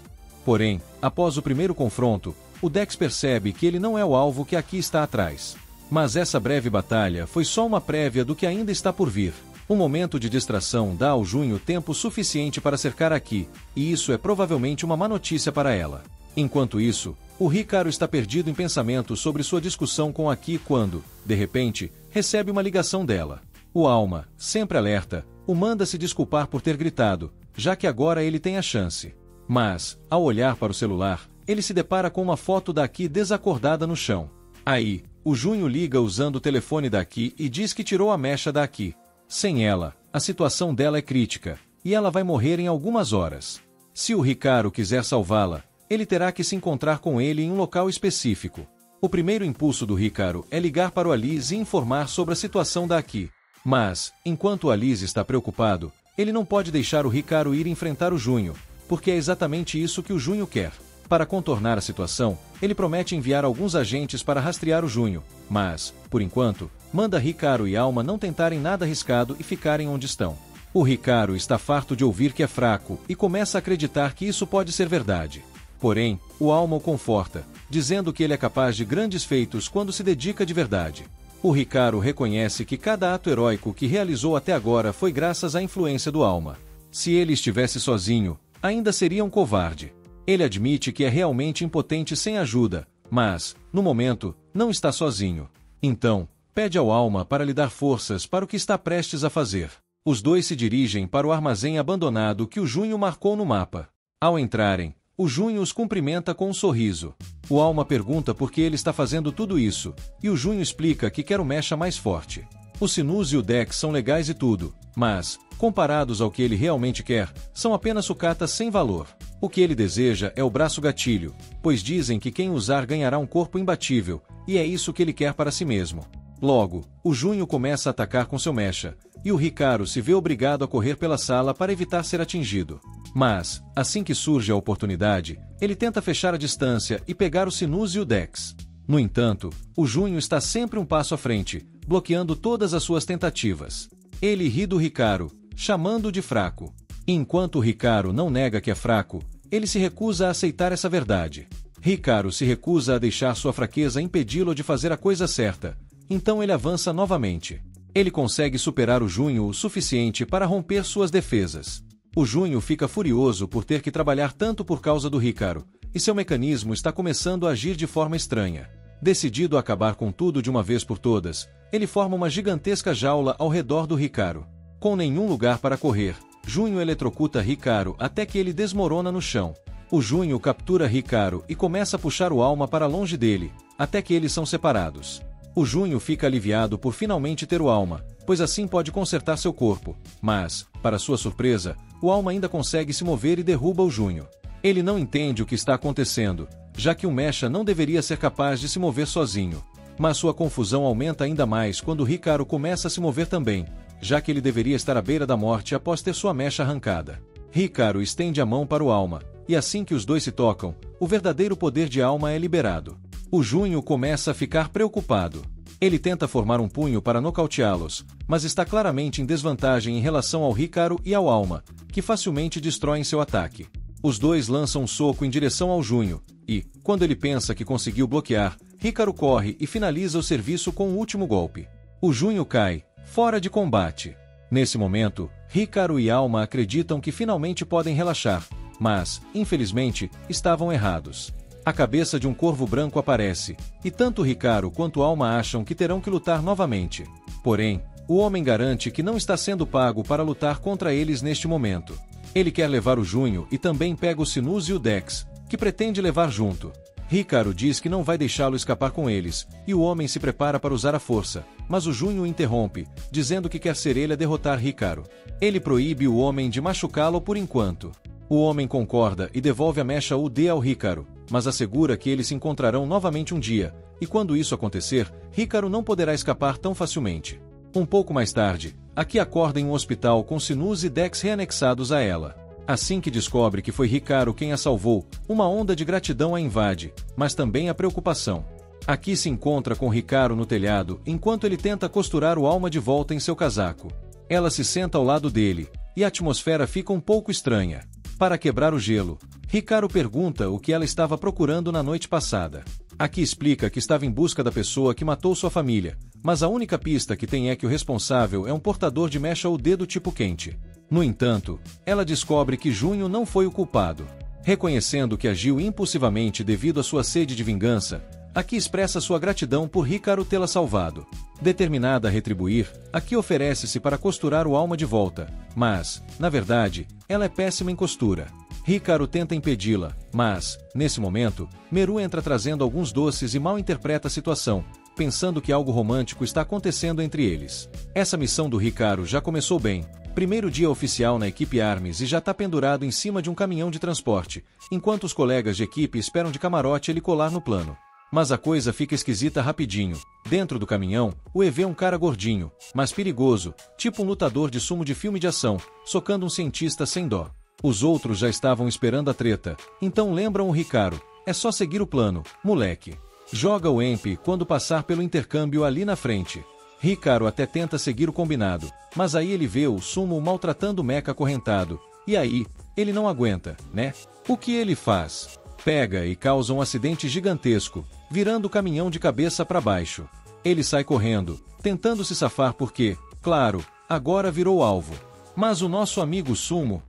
Porém, após o primeiro confronto, o Dex percebe que ele não é o alvo que Aki está atrás. Mas essa breve batalha foi só uma prévia do que ainda está por vir. Um momento de distração dá ao Junho tempo suficiente para cercar Aki, e isso é provavelmente uma má notícia para ela. Enquanto isso, o Hikaru está perdido em pensamentos sobre sua discussão com Aki quando, de repente, recebe uma ligação dela. O Alma, sempre alerta, o manda se desculpar por ter gritado, já que agora ele tem a chance. Mas, ao olhar para o celular, ele se depara com uma foto da Aki desacordada no chão. Aí, o Junho liga usando o telefone da Aki e diz que tirou a mecha da Aki. Sem ela, a situação dela é crítica, e ela vai morrer em algumas horas. Se o Hikaru quiser salvá-la, ele terá que se encontrar com ele em um local específico. O primeiro impulso do Hikaru é ligar para o Alice e informar sobre a situação da Aki. Mas, enquanto o Alice está preocupado, ele não pode deixar o Hikaru ir enfrentar o Junho, porque é exatamente isso que o Junho quer. Para contornar a situação, ele promete enviar alguns agentes para rastrear o Junho, mas, por enquanto, manda Hikaru e Alma não tentarem nada arriscado e ficarem onde estão. O Hikaru está farto de ouvir que é fraco e começa a acreditar que isso pode ser verdade. Porém, o Alma o conforta, dizendo que ele é capaz de grandes feitos quando se dedica de verdade. O Hikaru reconhece que cada ato heróico que realizou até agora foi graças à influência do Alma. Se ele estivesse sozinho, ainda seria um covarde. Ele admite que é realmente impotente sem ajuda, mas, no momento, não está sozinho. Então, pede ao Alma para lhe dar forças para o que está prestes a fazer. Os dois se dirigem para o armazém abandonado que o Junho marcou no mapa. Ao entrarem, o Junho os cumprimenta com um sorriso. O Alma pergunta por que ele está fazendo tudo isso, e o Junho explica que quer o mecha mais forte. O Sinus e o Dex são legais e tudo, mas, comparados ao que ele realmente quer, são apenas sucatas sem valor. O que ele deseja é o braço gatilho, pois dizem que quem usar ganhará um corpo imbatível, e é isso que ele quer para si mesmo. Logo, o Junho começa a atacar com seu mecha, e o Hikaru se vê obrigado a correr pela sala para evitar ser atingido. Mas, assim que surge a oportunidade, ele tenta fechar a distância e pegar o Sinus e o Dex. No entanto, o Junho está sempre um passo à frente, bloqueando todas as suas tentativas. Ele ri do Hikaru, chamando-o de fraco. Enquanto o Hikaru não nega que é fraco, ele se recusa a aceitar essa verdade. Hikaru se recusa a deixar sua fraqueza impedi-lo de fazer a coisa certa, então ele avança novamente. Ele consegue superar o Junho o suficiente para romper suas defesas. O Junho fica furioso por ter que trabalhar tanto por causa do Hikaru, e seu mecanismo está começando a agir de forma estranha. Decidido a acabar com tudo de uma vez por todas, ele forma uma gigantesca jaula ao redor do Hikaru. Com nenhum lugar para correr, Junho eletrocuta Hikaru até que ele desmorona no chão. O Junho captura Hikaru e começa a puxar o Alma para longe dele, até que eles são separados. O Junho fica aliviado por finalmente ter o Alma, pois assim pode consertar seu corpo, mas, para sua surpresa, o Alma ainda consegue se mover e derruba o Junho. Ele não entende o que está acontecendo, já que o mecha não deveria ser capaz de se mover sozinho. Mas sua confusão aumenta ainda mais quando Hikaru começa a se mover também, já que ele deveria estar à beira da morte após ter sua mecha arrancada. Hikaru estende a mão para o Alma, e assim que os dois se tocam, o verdadeiro poder de Alma é liberado. O Junho começa a ficar preocupado. Ele tenta formar um punho para nocauteá-los, mas está claramente em desvantagem em relação ao Hikaru e ao Alma, que facilmente destroem seu ataque. Os dois lançam um soco em direção ao Junho, e, quando ele pensa que conseguiu bloquear, Hikaru corre e finaliza o serviço com o último golpe. O Junho cai, fora de combate. Nesse momento, Hikaru e Alma acreditam que finalmente podem relaxar, mas, infelizmente, estavam errados. A cabeça de um corvo branco aparece, e tanto Hikaru quanto Alma acham que terão que lutar novamente. Porém, o homem garante que não está sendo pago para lutar contra eles neste momento. Ele quer levar o Junho e também pega o Sinus e o Dex, que pretende levar junto. Hikaru diz que não vai deixá-lo escapar com eles, e o homem se prepara para usar a força, mas o Junho o interrompe, dizendo que quer ser ele a derrotar Hikaru. Ele proíbe o homem de machucá-lo por enquanto. O homem concorda e devolve a mecha UD ao Hikaru, mas assegura que eles se encontrarão novamente um dia, e quando isso acontecer, Hikaru não poderá escapar tão facilmente. Um pouco mais tarde, Aki acorda em um hospital com Sinus e Dex reanexados a ela. Assim que descobre que foi Hikaru quem a salvou, uma onda de gratidão a invade, mas também a preocupação. Aki se encontra com Hikaru no telhado enquanto ele tenta costurar o Alma de volta em seu casaco. Ela se senta ao lado dele, e a atmosfera fica um pouco estranha. Para quebrar o gelo, Hikaru pergunta o que ela estava procurando na noite passada. Aki explica que estava em busca da pessoa que matou sua família, mas a única pista que tem é que o responsável é um portador de mecha UD do tipo quente. No entanto, ela descobre que Junho não foi o culpado. Reconhecendo que agiu impulsivamente devido à sua sede de vingança, Aki expressa sua gratidão por Hikaru tê-la salvado. Determinada a retribuir, Aki oferece-se para costurar o Alma de volta, mas, na verdade, ela é péssima em costura. Hikaru tenta impedi-la, mas, nesse momento, Meru entra trazendo alguns doces e mal interpreta a situação, pensando que algo romântico está acontecendo entre eles. Essa missão do Hikaru já começou bem. Primeiro dia oficial na equipe Arms e já está pendurado em cima de um caminhão de transporte, enquanto os colegas de equipe esperam de camarote ele colar no plano. Mas a coisa fica esquisita rapidinho. Dentro do caminhão, o EV é um cara gordinho, mas perigoso, tipo um lutador de sumo de filme de ação, socando um cientista sem dó. Os outros já estavam esperando a treta, então lembram o Hikaru. É só seguir o plano, moleque. Joga o EMP quando passar pelo intercâmbio ali na frente. Hikaru até tenta seguir o combinado, mas aí ele vê o sumo maltratando o mecha acorrentado, e aí, ele não aguenta, né? O que ele faz? Pega e causa um acidente gigantesco, virando o caminhão de cabeça para baixo. Ele sai correndo, tentando se safar porque, claro, agora virou alvo. Mas o nosso amigo Sumo,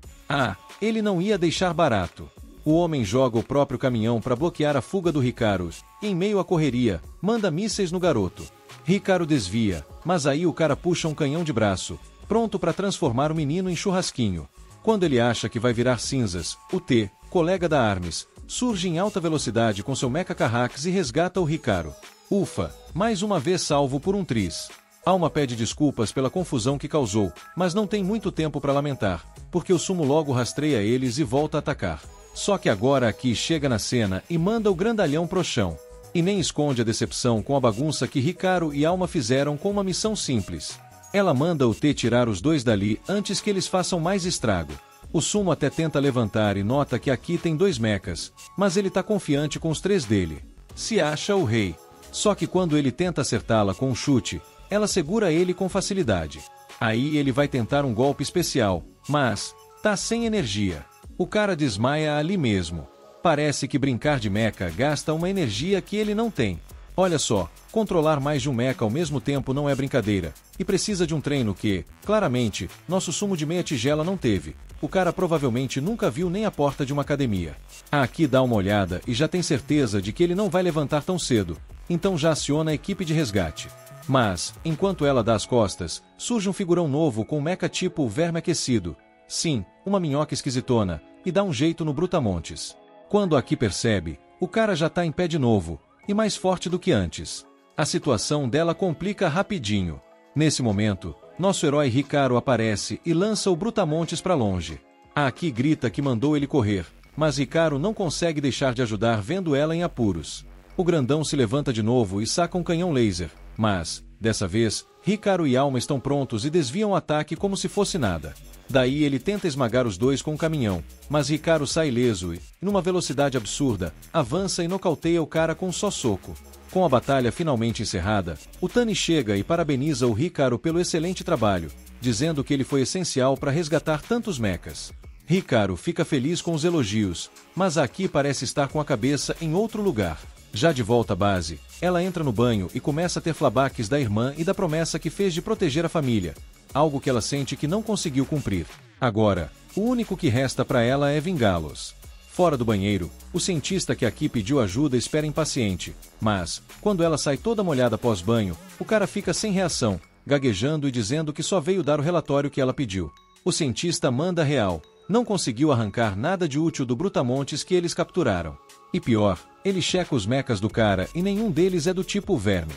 ele não ia deixar barato. O homem joga o próprio caminhão para bloquear a fuga do Hikaru, e em meio à correria, manda mísseis no garoto. Hikaru desvia, mas aí o cara puxa um canhão de braço, pronto para transformar o menino em churrasquinho. Quando ele acha que vai virar cinzas, o T, colega da Arms, surge em alta velocidade com seu Mecha Carrax e resgata o Hikaru. Ufa, mais uma vez salvo por um tris. Alma pede desculpas pela confusão que causou, mas não tem muito tempo para lamentar, porque o Sumo logo rastreia eles e volta a atacar. Só que agora Aki chega na cena e manda o grandalhão pro chão. E nem esconde a decepção com a bagunça que Hikaru e Alma fizeram com uma missão simples. Ela manda o T tirar os dois dali antes que eles façam mais estrago. O Sumo até tenta levantar e nota que Aki tem 2 mechas, mas ele tá confiante com os 3 dele. Se acha o rei. Só que quando ele tenta acertá-la com um chute, ela segura ele com facilidade. Aí ele vai tentar um golpe especial, mas tá sem energia. O cara desmaia ali mesmo. Parece que brincar de mecha gasta uma energia que ele não tem. Olha só, controlar mais de um mecha ao mesmo tempo não é brincadeira, e precisa de um treino que, claramente, nosso Sumo de meia tigela não teve. O cara provavelmente nunca viu nem a porta de uma academia. Aqui dá uma olhada e já tem certeza de que ele não vai levantar tão cedo, então já aciona a equipe de resgate. Mas, enquanto ela dá as costas, surge um figurão novo com mecha tipo verme aquecido. Sim, uma minhoca esquisitona, e dá um jeito no Brutamontes. Quando Aki percebe, o cara já tá em pé de novo, e mais forte do que antes. A situação dela complica rapidinho. Nesse momento, nosso herói Hikaru aparece e lança o Brutamontes pra longe. A Aki grita que mandou ele correr, mas Hikaru não consegue deixar de ajudar vendo ela em apuros. O grandão se levanta de novo e saca um canhão laser, mas, dessa vez, Hikaru e Alma estão prontos e desviam o ataque como se fosse nada. Daí ele tenta esmagar os dois com o caminhão, mas Hikaru sai ileso e, numa velocidade absurda, avança e nocauteia o cara com um só soco. Com a batalha finalmente encerrada, o Tani chega e parabeniza o Hikaru pelo excelente trabalho, dizendo que ele foi essencial para resgatar tantos mechas. Hikaru fica feliz com os elogios, mas Aki parece estar com a cabeça em outro lugar. Já de volta à base, ela entra no banho e começa a ter flashbacks da irmã e da promessa que fez de proteger a família, algo que ela sente que não conseguiu cumprir. Agora, o único que resta para ela é vingá-los. Fora do banheiro, o cientista que Aki pediu ajuda espera impaciente, mas, quando ela sai toda molhada pós-banho, o cara fica sem reação, gaguejando e dizendo que só veio dar o relatório que ela pediu. O cientista manda real, não conseguiu arrancar nada de útil do Brutamontes que eles capturaram. E pior, ele checa os mechas do cara e nenhum deles é do tipo verme.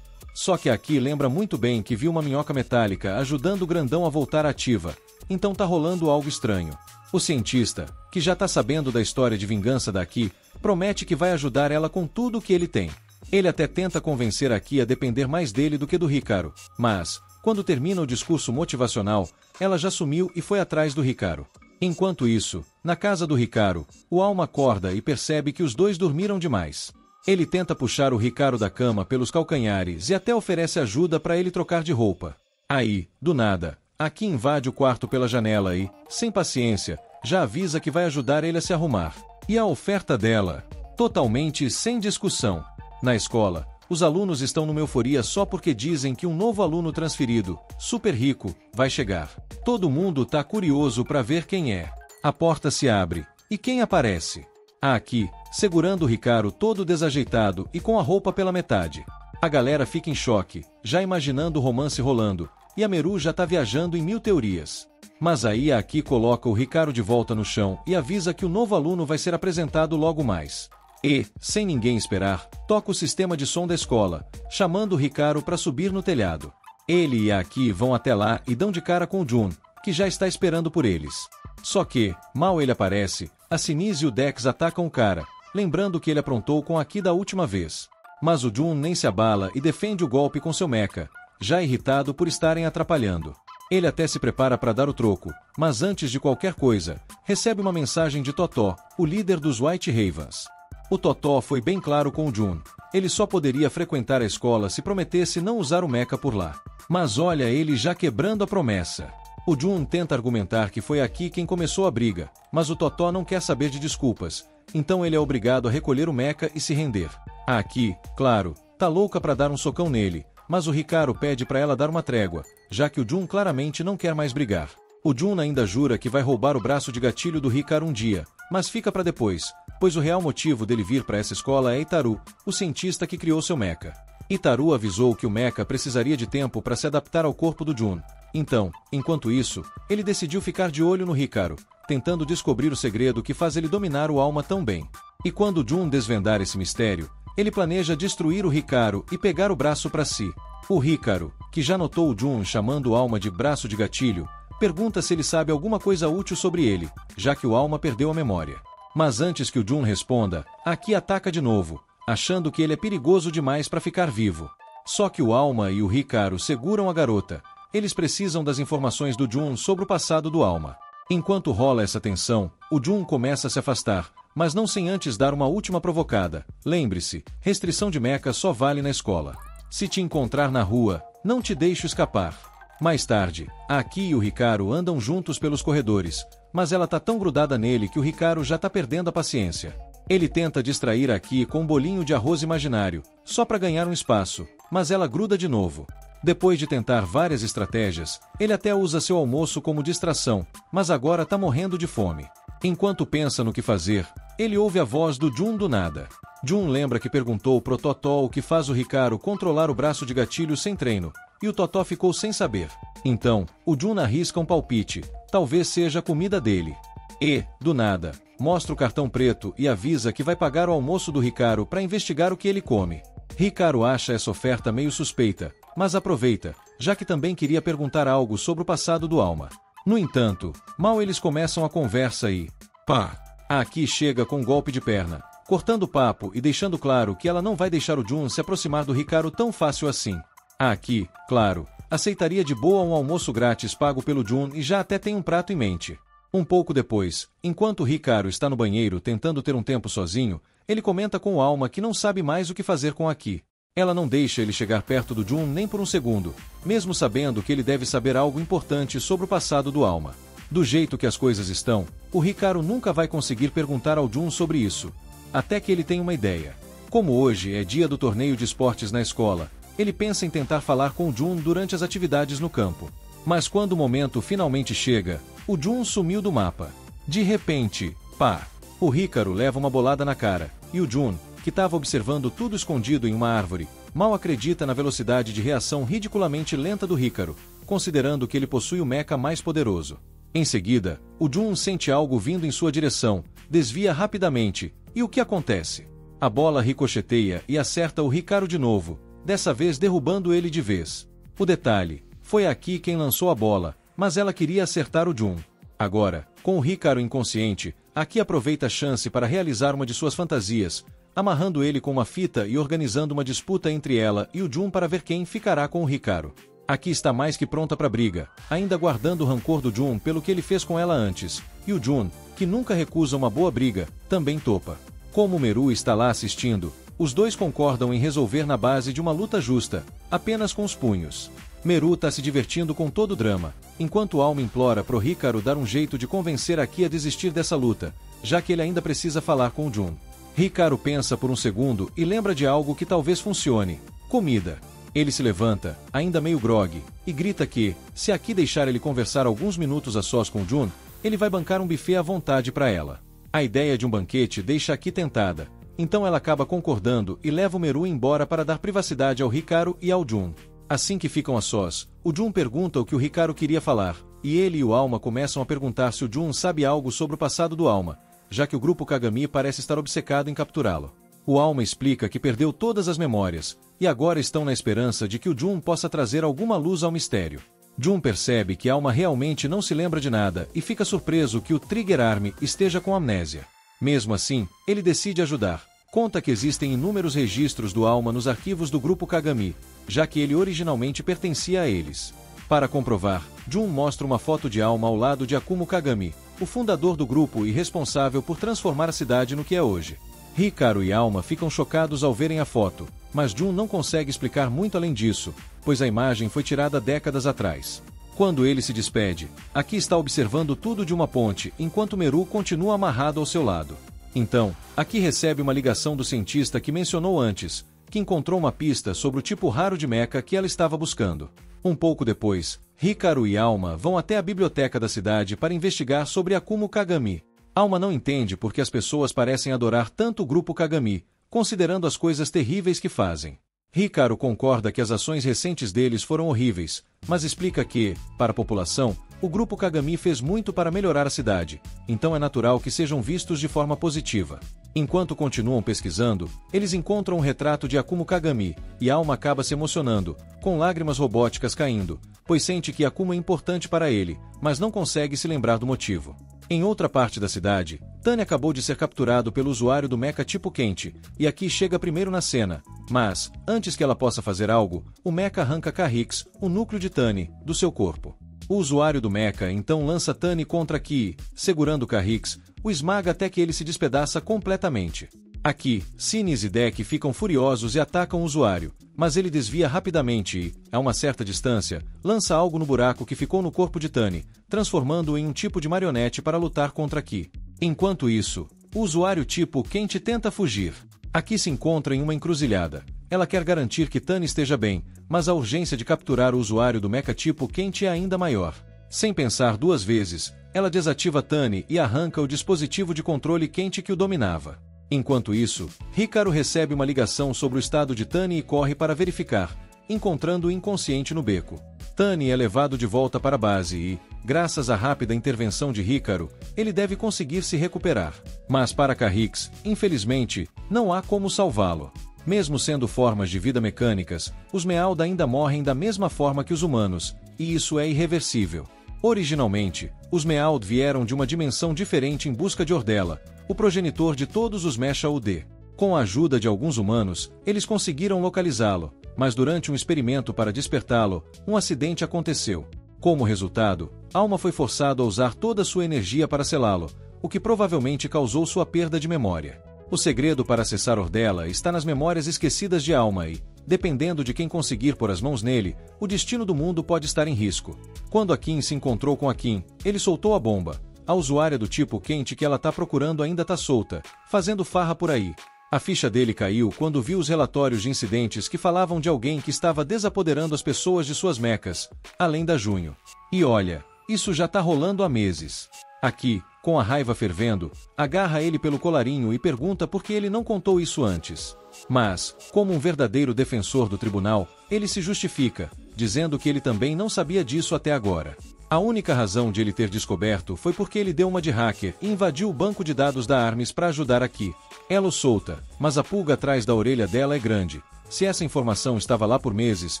Só que Aki lembra muito bem que viu uma minhoca metálica ajudando o grandão a voltar ativa, então tá rolando algo estranho. O cientista, que já tá sabendo da história de vingança da Aki, promete que vai ajudar ela com tudo o que ele tem. Ele até tenta convencer Aki a depender mais dele do que do Hikaru, mas, quando termina o discurso motivacional, ela já sumiu e foi atrás do Hikaru. Enquanto isso, na casa do Hikaru, o Alma acorda e percebe que os dois dormiram demais. Ele tenta puxar o Hikaru da cama pelos calcanhares e até oferece ajuda para ele trocar de roupa. Aí, do nada, Aki invade o quarto pela janela e, sem paciência, já avisa que vai ajudar ele a se arrumar. E a oferta dela? Totalmente sem discussão. Na escola, os alunos estão numa euforia só porque dizem que um novo aluno transferido, super rico, vai chegar. Todo mundo tá curioso para ver quem é. A porta se abre. E quem aparece? Aki, segurando o Hikaru todo desajeitado e com a roupa pela metade. A galera fica em choque, já imaginando o romance rolando, e a Meru já tá viajando em 1000 teorias. Mas aí a Aki coloca o Hikaru de volta no chão e avisa que o novo aluno vai ser apresentado logo mais. E, sem ninguém esperar, toca o sistema de som da escola, chamando o Hikaru para subir no telhado. Ele e a Aki vão até lá e dão de cara com o Jun, que já está esperando por eles. Só que, mal ele aparece, a Sinise e o Dex atacam o cara, lembrando que ele aprontou com a Aki da última vez. Mas o Jun nem se abala e defende o golpe com seu mecha, já irritado por estarem atrapalhando. Ele até se prepara para dar o troco, mas antes de qualquer coisa, recebe uma mensagem de Totó, o líder dos White Ravens. O Totó foi bem claro com o Jun. Ele só poderia frequentar a escola se prometesse não usar o mecha por lá. Mas olha ele já quebrando a promessa. O Jun tenta argumentar que foi Aki quem começou a briga, mas o Totó não quer saber de desculpas, então ele é obrigado a recolher o mecha e se render. A Aki, claro, tá louca para dar um socão nele, mas o Hikaru pede para ela dar uma trégua, já que o Jun claramente não quer mais brigar. O Jun ainda jura que vai roubar o braço de gatilho do Hikaru um dia, mas fica para depois, pois o real motivo dele vir para essa escola é Itaru, o cientista que criou seu mecha. Itaru avisou que o mecha precisaria de tempo para se adaptar ao corpo do Jun. Então, enquanto isso, ele decidiu ficar de olho no Hikaru, tentando descobrir o segredo que faz ele dominar o alma tão bem. E quando Jun desvendar esse mistério, ele planeja destruir o Hikaru e pegar o braço para si. O Hikaru, que já notou o Jun chamando o alma de braço de gatilho, pergunta se ele sabe alguma coisa útil sobre ele, já que o alma perdeu a memória. Mas antes que o Jun responda, Aki ataca de novo, achando que ele é perigoso demais para ficar vivo. Só que o alma e o Hikaru seguram a garota. Eles precisam das informações do Jun sobre o passado do alma. Enquanto rola essa tensão, o Jun começa a se afastar, mas não sem antes dar uma última provocada. Lembre-se, restrição de mecha só vale na escola. Se te encontrar na rua, não te deixo escapar. Mais tarde, a Aki e o Hikaru andam juntos pelos corredores, mas ela tá tão grudada nele que o Hikaru já tá perdendo a paciência. Ele tenta distrair a Aki com um bolinho de arroz imaginário, só para ganhar um espaço, mas ela gruda de novo. Depois de tentar várias estratégias, ele até usa seu almoço como distração, mas agora tá morrendo de fome. Enquanto pensa no que fazer, ele ouve a voz do Jun do nada. Jun lembra que perguntou pro Totó o que faz o Hikaru controlar o braço de gatilho sem treino, e o Totó ficou sem saber. Então, o Jun arrisca um palpite, talvez seja a comida dele. E, do nada, mostra o cartão preto e avisa que vai pagar o almoço do Hikaru para investigar o que ele come. Hikaru acha essa oferta meio suspeita, mas aproveita, já que também queria perguntar algo sobre o passado do alma. No entanto, mal eles começam a conversa e... pá! A Aki chega com um golpe de perna, cortando o papo e deixando claro que ela não vai deixar o Jun se aproximar do Hikaru tão fácil assim. A Aki, claro, aceitaria de boa um almoço grátis pago pelo Jun e já até tem um prato em mente. Um pouco depois, enquanto o Hikaru está no banheiro tentando ter um tempo sozinho, ele comenta com o alma que não sabe mais o que fazer com a Aki. Ela não deixa ele chegar perto do Jun nem por um segundo, mesmo sabendo que ele deve saber algo importante sobre o passado do alma. Do jeito que as coisas estão, o Hikaru nunca vai conseguir perguntar ao Jun sobre isso, até que ele tem uma ideia. Como hoje é dia do torneio de esportes na escola, ele pensa em tentar falar com o Jun durante as atividades no campo. Mas quando o momento finalmente chega, o Jun sumiu do mapa. De repente, pá! O Hikaru leva uma bolada na cara, e o Jun, que estava observando tudo escondido em uma árvore, mal acredita na velocidade de reação ridiculamente lenta do Hikaru, considerando que ele possui o mecha mais poderoso. Em seguida, o Jun sente algo vindo em sua direção, desvia rapidamente, e o que acontece? A bola ricocheteia e acerta o Hikaru de novo, dessa vez derrubando ele de vez. O detalhe, foi a Aki quem lançou a bola, mas ela queria acertar o Jun. Agora, com o Hikaru inconsciente, a Aki aproveita a chance para realizar uma de suas fantasias, amarrando ele com uma fita e organizando uma disputa entre ela e o Jun para ver quem ficará com o Hikaru. Aki está mais que pronta para a briga, ainda guardando o rancor do Jun pelo que ele fez com ela antes, e o Jun, que nunca recusa uma boa briga, também topa. Como o Meru está lá assistindo, os dois concordam em resolver na base de uma luta justa, apenas com os punhos. Meru está se divertindo com todo o drama, enquanto o alma implora pro Hikaru dar um jeito de convencer Aki a desistir dessa luta, já que ele ainda precisa falar com o Jun. Hikaru pensa por um segundo e lembra de algo que talvez funcione: comida. Ele se levanta, ainda meio grogue, e grita que, se Aki deixar ele conversar alguns minutos a sós com o Jun, ele vai bancar um buffet à vontade para ela. A ideia de um banquete deixa Aki tentada, então ela acaba concordando e leva o Meru embora para dar privacidade ao Hikaru e ao Jun. Assim que ficam a sós, o Jun pergunta o que o Hikaru queria falar, e ele e o alma começam a perguntar se o Jun sabe algo sobre o passado do alma, já que o grupo Kagami parece estar obcecado em capturá-lo. O alma explica que perdeu todas as memórias, e agora estão na esperança de que o Jun possa trazer alguma luz ao mistério. Jun percebe que a alma realmente não se lembra de nada e fica surpreso que o Trigger Arm esteja com amnésia. Mesmo assim, ele decide ajudar. Conta que existem inúmeros registros do alma nos arquivos do grupo Kagami, já que ele originalmente pertencia a eles. Para comprovar, Jun mostra uma foto de alma ao lado de Akumo Kagami, o fundador do grupo e responsável por transformar a cidade no que é hoje. Hikaru e Alma ficam chocados ao verem a foto, mas Jun não consegue explicar muito além disso, pois a imagem foi tirada décadas atrás. Quando ele se despede, Aki está observando tudo de uma ponte, enquanto Meru continua amarrado ao seu lado. Então, Aki recebe uma ligação do cientista que mencionou antes, que encontrou uma pista sobre o tipo raro de mecha que ela estava buscando. Um pouco depois, Hikaru e Alma vão até a biblioteca da cidade para investigar sobre Akumu Kagami. Alma não entende por que as pessoas parecem adorar tanto o grupo Kagami, considerando as coisas terríveis que fazem. Hikaru concorda que as ações recentes deles foram horríveis, mas explica que, para a população, o grupo Kagami fez muito para melhorar a cidade, então é natural que sejam vistos de forma positiva. Enquanto continuam pesquisando, eles encontram um retrato de Akumu Kagami, e Alma acaba se emocionando, com lágrimas robóticas caindo, pois sente que Akumu é importante para ele, mas não consegue se lembrar do motivo. Em outra parte da cidade, Tani acabou de ser capturado pelo usuário do mecha tipo quente, e aqui chega primeiro na cena, mas, antes que ela possa fazer algo, o mecha arranca Kahix, o núcleo de Tani, do seu corpo. O usuário do mecha então lança Tani contra Ki, segurando Kahix, o esmaga até que ele se despedaça completamente. Aqui, Sinis e Deck ficam furiosos e atacam o usuário, mas ele desvia rapidamente e, a uma certa distância, lança algo no buraco que ficou no corpo de Tani, transformando-o em um tipo de marionete para lutar contra Ki. Enquanto isso, o usuário tipo Quente tenta fugir. Aqui se encontra em uma encruzilhada. Ela quer garantir que Tani esteja bem, mas a urgência de capturar o usuário do mecha tipo Quente é ainda maior. Sem pensar duas vezes, ela desativa Tani e arranca o dispositivo de controle quente que o dominava. Enquanto isso, Hikaru recebe uma ligação sobre o estado de Tani e corre para verificar, encontrando-o inconsciente no beco. Tani é levado de volta para a base e, graças à rápida intervenção de Hikaru, ele deve conseguir se recuperar. Mas para Kahix, infelizmente, não há como salvá-lo. Mesmo sendo formas de vida mecânicas, os Meowth ainda morrem da mesma forma que os humanos, e isso é irreversível. Originalmente, os Meowth vieram de uma dimensão diferente em busca de Ordella, o progenitor de todos os Mecha UD. Com a ajuda de alguns humanos, eles conseguiram localizá-lo, mas durante um experimento para despertá-lo, um acidente aconteceu. Como resultado, Alma foi forçado a usar toda sua energia para selá-lo, o que provavelmente causou sua perda de memória. O segredo para acessar Ordella está nas memórias esquecidas de Alma e, dependendo de quem conseguir pôr as mãos nele, o destino do mundo pode estar em risco. Quando Akin se encontrou com Akin, ele soltou a bomba. A usuária do tipo quente que ela tá procurando ainda tá solta, fazendo farra por aí. A ficha dele caiu quando viu os relatórios de incidentes que falavam de alguém que estava desapoderando as pessoas de suas mechas, além da Junho. E olha, isso já tá rolando há meses. Aqui, com a raiva fervendo, agarra ele pelo colarinho e pergunta por que ele não contou isso antes. Mas, como um verdadeiro defensor do tribunal, ele se justifica, dizendo que ele também não sabia disso até agora. A única razão de ele ter descoberto foi porque ele deu uma de hacker e invadiu o banco de dados da Arms para ajudar aqui. Ela o solta, mas a pulga atrás da orelha dela é grande. Se essa informação estava lá por meses,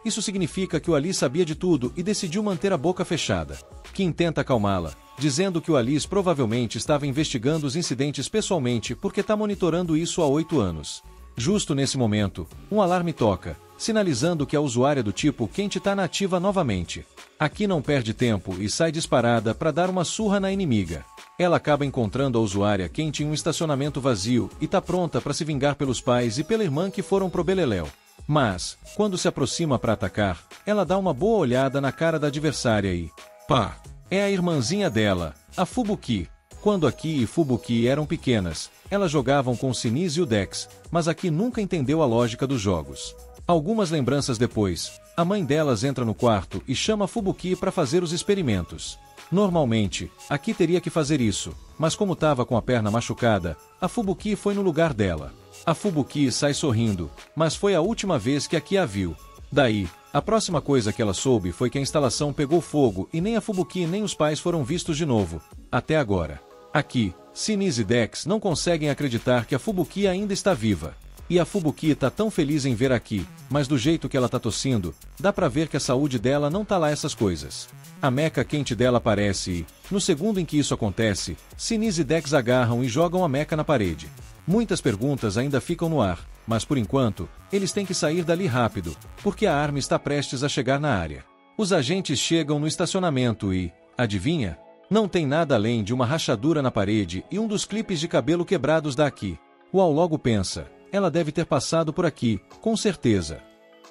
isso significa que o Ali sabia de tudo e decidiu manter a boca fechada. Kim tenta acalmá-la, dizendo que o Alice provavelmente estava investigando os incidentes pessoalmente porque está monitorando isso há 8 anos. Justo nesse momento, um alarme toca, sinalizando que a usuária do tipo quente está na ativa novamente. Aqui não perde tempo e sai disparada para dar uma surra na inimiga. Ela acaba encontrando a usuária quente em um estacionamento vazio e está pronta para se vingar pelos pais e pela irmã que foram pro beleléu. Mas, quando se aproxima para atacar, ela dá uma boa olhada na cara da adversária e... pá! É a irmãzinha dela, a Fubuki. Quando Aki e Fubuki eram pequenas, elas jogavam com o Sinis e o Dex, mas Aki nunca entendeu a lógica dos jogos. Algumas lembranças depois, a mãe delas entra no quarto e chama Fubuki para fazer os experimentos. Normalmente, Aki teria que fazer isso, mas como estava com a perna machucada, a Fubuki foi no lugar dela. A Fubuki sai sorrindo, mas foi a última vez que Aki a viu. Daí, a próxima coisa que ela soube foi que a instalação pegou fogo e nem a Fubuki nem os pais foram vistos de novo, até agora. Aqui, Sinis e Dex não conseguem acreditar que a Fubuki ainda está viva. E a Fubuki tá tão feliz em ver Aki, mas do jeito que ela tá tossindo, dá pra ver que a saúde dela não tá lá essas coisas. A mecha quente dela aparece e, no segundo em que isso acontece, Sinis e Dex agarram e jogam a mecha na parede. Muitas perguntas ainda ficam no ar, mas por enquanto, eles têm que sair dali rápido, porque a arma está prestes a chegar na área. Os agentes chegam no estacionamento e, adivinha? Não tem nada além de uma rachadura na parede e um dos clipes de cabelo quebrados da Aki. Uau logo pensa, ela deve ter passado por aqui, com certeza.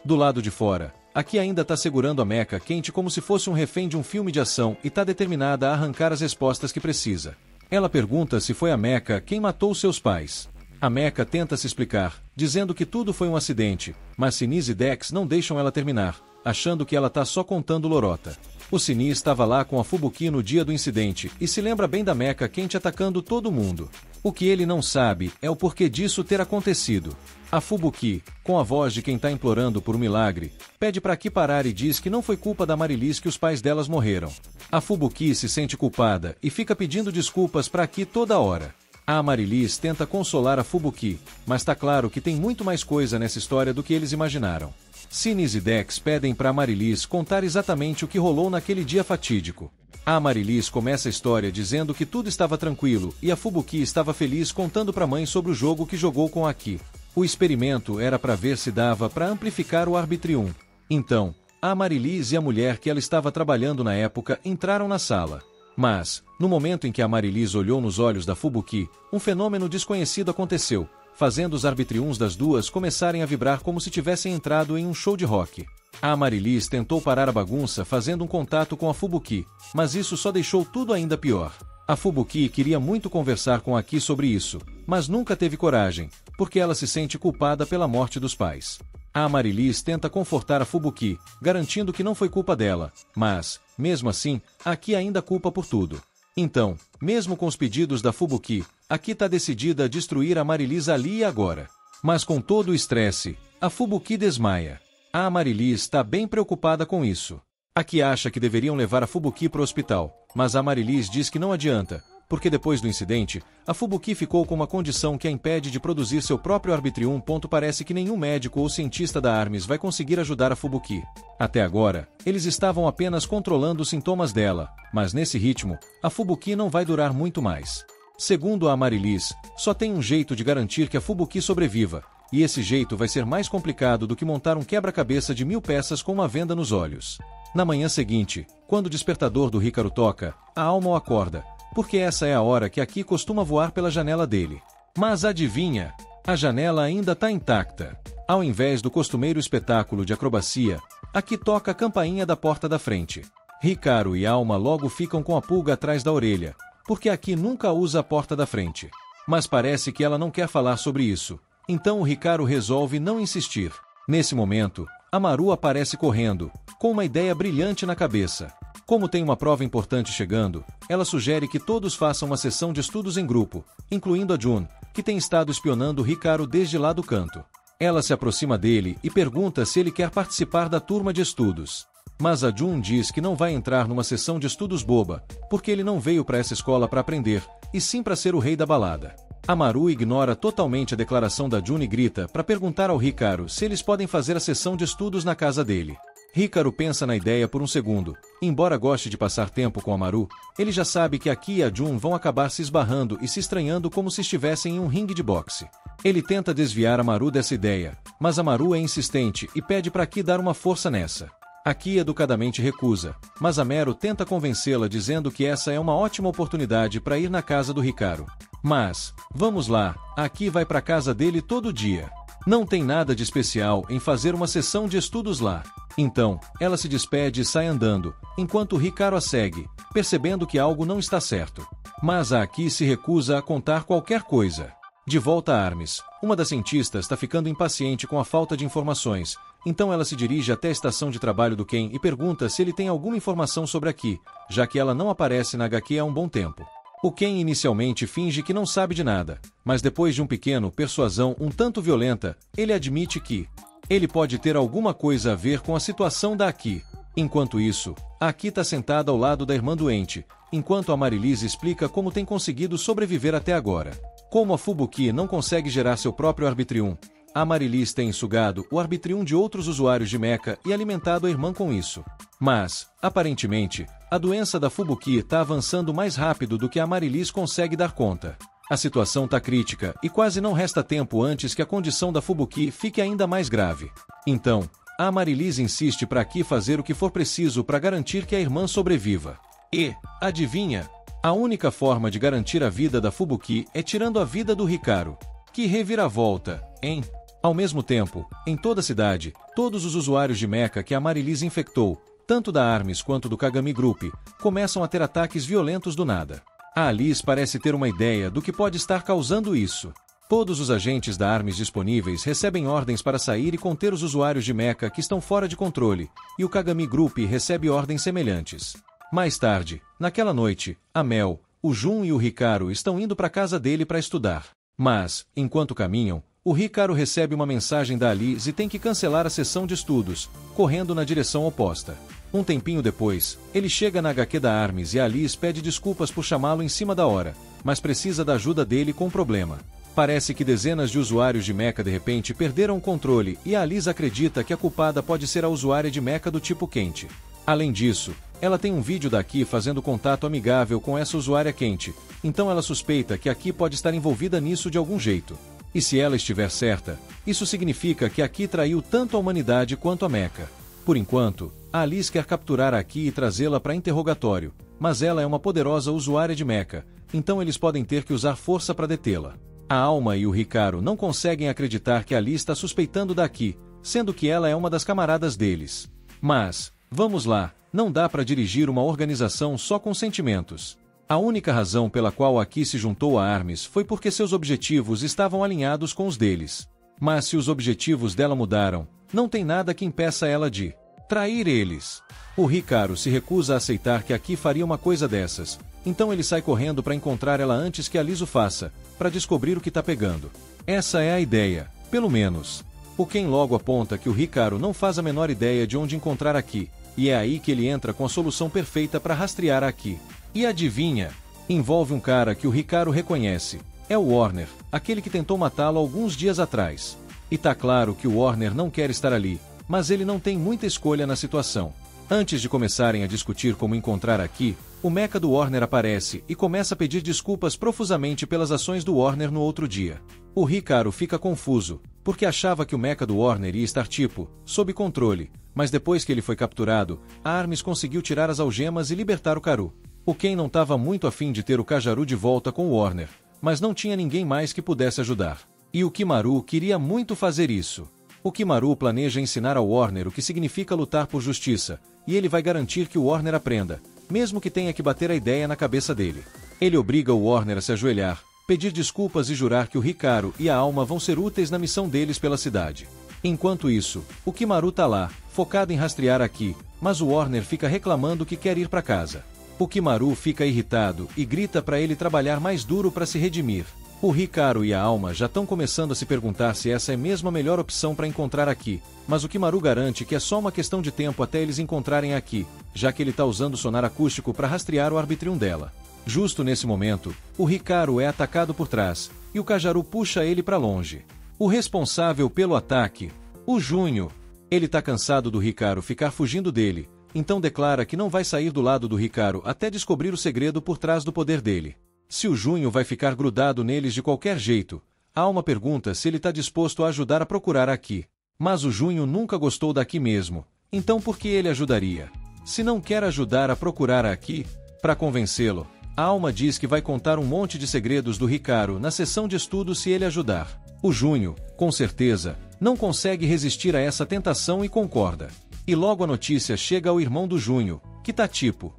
Do lado de fora, Aki ainda está segurando a mecha quente como se fosse um refém de um filme de ação e está determinada a arrancar as respostas que precisa. Ela pergunta se foi a mecha quem matou seus pais. A Mecha tenta se explicar, dizendo que tudo foi um acidente, mas Sinise e Dex não deixam ela terminar, achando que ela tá só contando lorota. O Sini estava lá com a Fubuki no dia do incidente e se lembra bem da Mecha quente atacando todo mundo. O que ele não sabe é o porquê disso ter acontecido. A Fubuki, com a voz de quem tá implorando por um milagre, pede pra Aki parar e diz que não foi culpa da Amarilis que os pais delas morreram. A Fubuki se sente culpada e fica pedindo desculpas pra Aki toda hora. A Amarilis tenta consolar a Fubuki, mas tá claro que tem muito mais coisa nessa história do que eles imaginaram. Sinise e Dex pedem pra Amarilis contar exatamente o que rolou naquele dia fatídico. A Amarilis começa a história dizendo que tudo estava tranquilo e a Fubuki estava feliz contando pra mãe sobre o jogo que jogou com a Aki. O experimento era para ver se dava para amplificar o Arbitrium. Então, a Amarilis e a mulher que ela estava trabalhando na época entraram na sala. Mas, no momento em que a Amarilis olhou nos olhos da Fubuki, um fenômeno desconhecido aconteceu, fazendo os Arbitriums das duas começarem a vibrar como se tivessem entrado em um show de rock. A Amarilis tentou parar a bagunça fazendo um contato com a Fubuki, mas isso só deixou tudo ainda pior. A Fubuki queria muito conversar com Aki sobre isso, mas nunca teve coragem, porque ela se sente culpada pela morte dos pais. A Amarilis tenta confortar a Fubuki, garantindo que não foi culpa dela, mas, mesmo assim, Aki ainda culpa por tudo. Então, mesmo com os pedidos da Fubuki, Aki tá decidida a destruir a Amarilis ali e agora. Mas com todo o estresse, a Fubuki desmaia. A Amarilis está bem preocupada com isso. Aki acha que deveriam levar a Fubuki para o hospital, mas a Amarilis diz que não adianta, porque depois do incidente, a Fubuki ficou com uma condição que a impede de produzir seu próprio Arbitrium. Parece que nenhum médico ou cientista da ARMS vai conseguir ajudar a Fubuki. Até agora, eles estavam apenas controlando os sintomas dela, mas nesse ritmo, a Fubuki não vai durar muito mais. Segundo a Amarilis, só tem um jeito de garantir que a Fubuki sobreviva, e esse jeito vai ser mais complicado do que montar um quebra-cabeça de 1000 peças com uma venda nos olhos. Na manhã seguinte, quando o despertador do Hikaru toca, a Alma o acorda, porque essa é a hora que Aki costuma voar pela janela dele. Mas adivinha? A janela ainda está intacta. Ao invés do costumeiro espetáculo de acrobacia, Aki toca a campainha da porta da frente. Hikaru e Alma logo ficam com a pulga atrás da orelha, porque Aki nunca usa a porta da frente. Mas parece que ela não quer falar sobre isso, então o Hikaru resolve não insistir. Nesse momento, a Maru aparece correndo, com uma ideia brilhante na cabeça. Como tem uma prova importante chegando, ela sugere que todos façam uma sessão de estudos em grupo, incluindo a Jun, que tem estado espionando Hikaru desde lá do canto. Ela se aproxima dele e pergunta se ele quer participar da turma de estudos. Mas a Jun diz que não vai entrar numa sessão de estudos boba, porque ele não veio para essa escola para aprender, e sim para ser o rei da balada. A Maru ignora totalmente a declaração da Jun e grita para perguntar ao Hikaru se eles podem fazer a sessão de estudos na casa dele. Hikaru pensa na ideia por um segundo. Embora goste de passar tempo com a Maru, ele já sabe que Aki e a Jun vão acabar se esbarrando e se estranhando como se estivessem em um ringue de boxe. Ele tenta desviar a Maru dessa ideia, mas a Maru é insistente e pede para Aki dar uma força nessa. Aki educadamente recusa, mas a Meru tenta convencê-la dizendo que essa é uma ótima oportunidade para ir na casa do Hikaru. Mas, vamos lá, Aki vai para a casa dele todo dia. Não tem nada de especial em fazer uma sessão de estudos lá. Então, ela se despede e sai andando, enquanto o Hikaru a segue, percebendo que algo não está certo. Mas a Aki se recusa a contar qualquer coisa. De volta a ARMS, uma das cientistas está ficando impaciente com a falta de informações, então ela se dirige até a estação de trabalho do Ken e pergunta se ele tem alguma informação sobre Aki, já que ela não aparece na HQ há um bom tempo. O Ken inicialmente finge que não sabe de nada, mas depois de um pequeno persuasão um tanto violenta, ele admite que ele pode ter alguma coisa a ver com a situação da Aki. Enquanto isso, a Aki está sentada ao lado da irmã doente, enquanto a Amarilis explica como tem conseguido sobreviver até agora. Como a Fubuki não consegue gerar seu próprio Arbitrium, a Amarilis tem sugado o Arbitrium de outros usuários de Mecha e alimentado a irmã com isso. Mas, aparentemente, a doença da Fubuki está avançando mais rápido do que a Amarilis consegue dar conta. A situação está crítica e quase não resta tempo antes que a condição da Fubuki fique ainda mais grave. Então, a Amarilis insiste para Aki fazer o que for preciso para garantir que a irmã sobreviva. E, adivinha? A única forma de garantir a vida da Fubuki é tirando a vida do Hikaru. Que reviravolta, hein? Ao mesmo tempo, em toda a cidade, todos os usuários de Mecha que a Amarilis infectou, tanto da ARMS quanto do Kagami Group, começam a ter ataques violentos do nada. A Alice parece ter uma ideia do que pode estar causando isso. Todos os agentes da ARMS disponíveis recebem ordens para sair e conter os usuários de Mecha que estão fora de controle, e o Kagami Group recebe ordens semelhantes. Mais tarde, naquela noite, a Mel, o Jun e o Hikaru estão indo para a casa dele para estudar. Mas, enquanto caminham, o Hikaru recebe uma mensagem da Alice e tem que cancelar a sessão de estudos, correndo na direção oposta. Um tempinho depois, ele chega na HQ da ARMS e a Alice pede desculpas por chamá-lo em cima da hora, mas precisa da ajuda dele com um problema. Parece que dezenas de usuários de Mecha de repente perderam o controle e a Alice acredita que a culpada pode ser a usuária de Mecha do tipo quente. Além disso, ela tem um vídeo da Aki fazendo contato amigável com essa usuária quente, então ela suspeita que a Aki pode estar envolvida nisso de algum jeito. E se ela estiver certa, isso significa que a Aki traiu tanto a humanidade quanto a Mecha. Por enquanto, a Alice quer capturar a Aki e trazê-la para interrogatório, mas ela é uma poderosa usuária de Mecha, então eles podem ter que usar força para detê-la. A Alma e o Hikaru não conseguem acreditar que a Alice está suspeitando da Aki, sendo que ela é uma das camaradas deles. Mas, vamos lá, não dá para dirigir uma organização só com sentimentos. A única razão pela qual a Aki se juntou a ARMS foi porque seus objetivos estavam alinhados com os deles. Mas se os objetivos dela mudaram, não tem nada que impeça ela de trair eles. O Hikaru se recusa a aceitar que a Aki faria uma coisa dessas, então ele sai correndo para encontrar ela antes que a Liz o faça, para descobrir o que tá pegando. Essa é a ideia, pelo menos. O Ken logo aponta que o Hikaru não faz a menor ideia de onde encontrar a Aki, e é aí que ele entra com a solução perfeita para rastrear a Aki. E adivinha? Envolve um cara que o Hikaru reconhece. É o Warner, aquele que tentou matá-lo alguns dias atrás. E tá claro que o Warner não quer estar ali, mas ele não tem muita escolha na situação. Antes de começarem a discutir como encontrar a Aki, o Mecha do Warner aparece e começa a pedir desculpas profusamente pelas ações do Warner no outro dia. O Hikaru fica confuso, porque achava que o Mecha do Warner ia estar tipo, sob controle, mas depois que ele foi capturado, a ARMS conseguiu tirar as algemas e libertar o Karu. O Ken não estava muito afim de ter o Kajaru de volta com o Warner, mas não tinha ninguém mais que pudesse ajudar. E o Kimaru queria muito fazer isso. O Kimaru planeja ensinar ao Warner o que significa lutar por justiça, e ele vai garantir que o Warner aprenda, mesmo que tenha que bater a ideia na cabeça dele. Ele obriga o Warner a se ajoelhar, pedir desculpas e jurar que o Hikaru e a Alma vão ser úteis na missão deles pela cidade. Enquanto isso, o Kimaru tá lá, focado em rastrear a Aki, mas o Warner fica reclamando que quer ir para casa. O Kimaru fica irritado e grita para ele trabalhar mais duro para se redimir. O Hikaru e a Alma já estão começando a se perguntar se essa é mesmo a melhor opção para encontrar a Aki, mas o Kimaru garante que é só uma questão de tempo até eles encontrarem a Aki, já que ele está usando o sonar acústico para rastrear o Arbitrium dela. Justo nesse momento, o Hikaru é atacado por trás, e o Kajaru puxa ele para longe. O responsável pelo ataque, o Junho, ele tá cansado do Hikaru ficar fugindo dele, então declara que não vai sair do lado do Hikaru até descobrir o segredo por trás do poder dele. Se o Junho vai ficar grudado neles de qualquer jeito, a Alma pergunta se ele está disposto a ajudar a procurar a Aki. Mas o Junho nunca gostou da Aki mesmo, então por que ele ajudaria? Se não quer ajudar a procurar a Aki, para convencê-lo, a Alma diz que vai contar um monte de segredos do Hikaru na sessão de estudo se ele ajudar. O Junho, com certeza, não consegue resistir a essa tentação e concorda. E logo a notícia chega ao irmão do Junho, que tá tipo,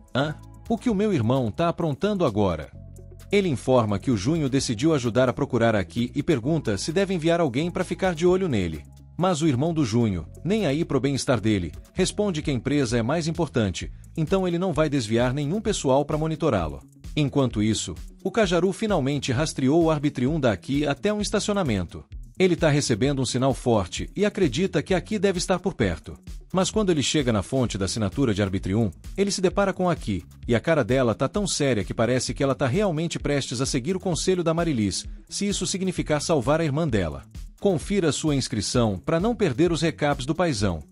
o que o meu irmão tá aprontando agora? Ele informa que o Junho decidiu ajudar a procurar a Aki e pergunta se deve enviar alguém para ficar de olho nele. Mas o irmão do Junho, nem aí pro bem-estar dele, responde que a empresa é mais importante, então ele não vai desviar nenhum pessoal para monitorá-lo. Enquanto isso, o Kajaru finalmente rastreou o Arbitrium da Aki até um estacionamento. Ele está recebendo um sinal forte e acredita que a Aki deve estar por perto. Mas quando ele chega na fonte da assinatura de Arbitrium, ele se depara com a Aki, e a cara dela tá tão séria que parece que ela tá realmente prestes a seguir o conselho da Marilis, se isso significar salvar a irmã dela. Confira sua inscrição para não perder os recaps do paizão.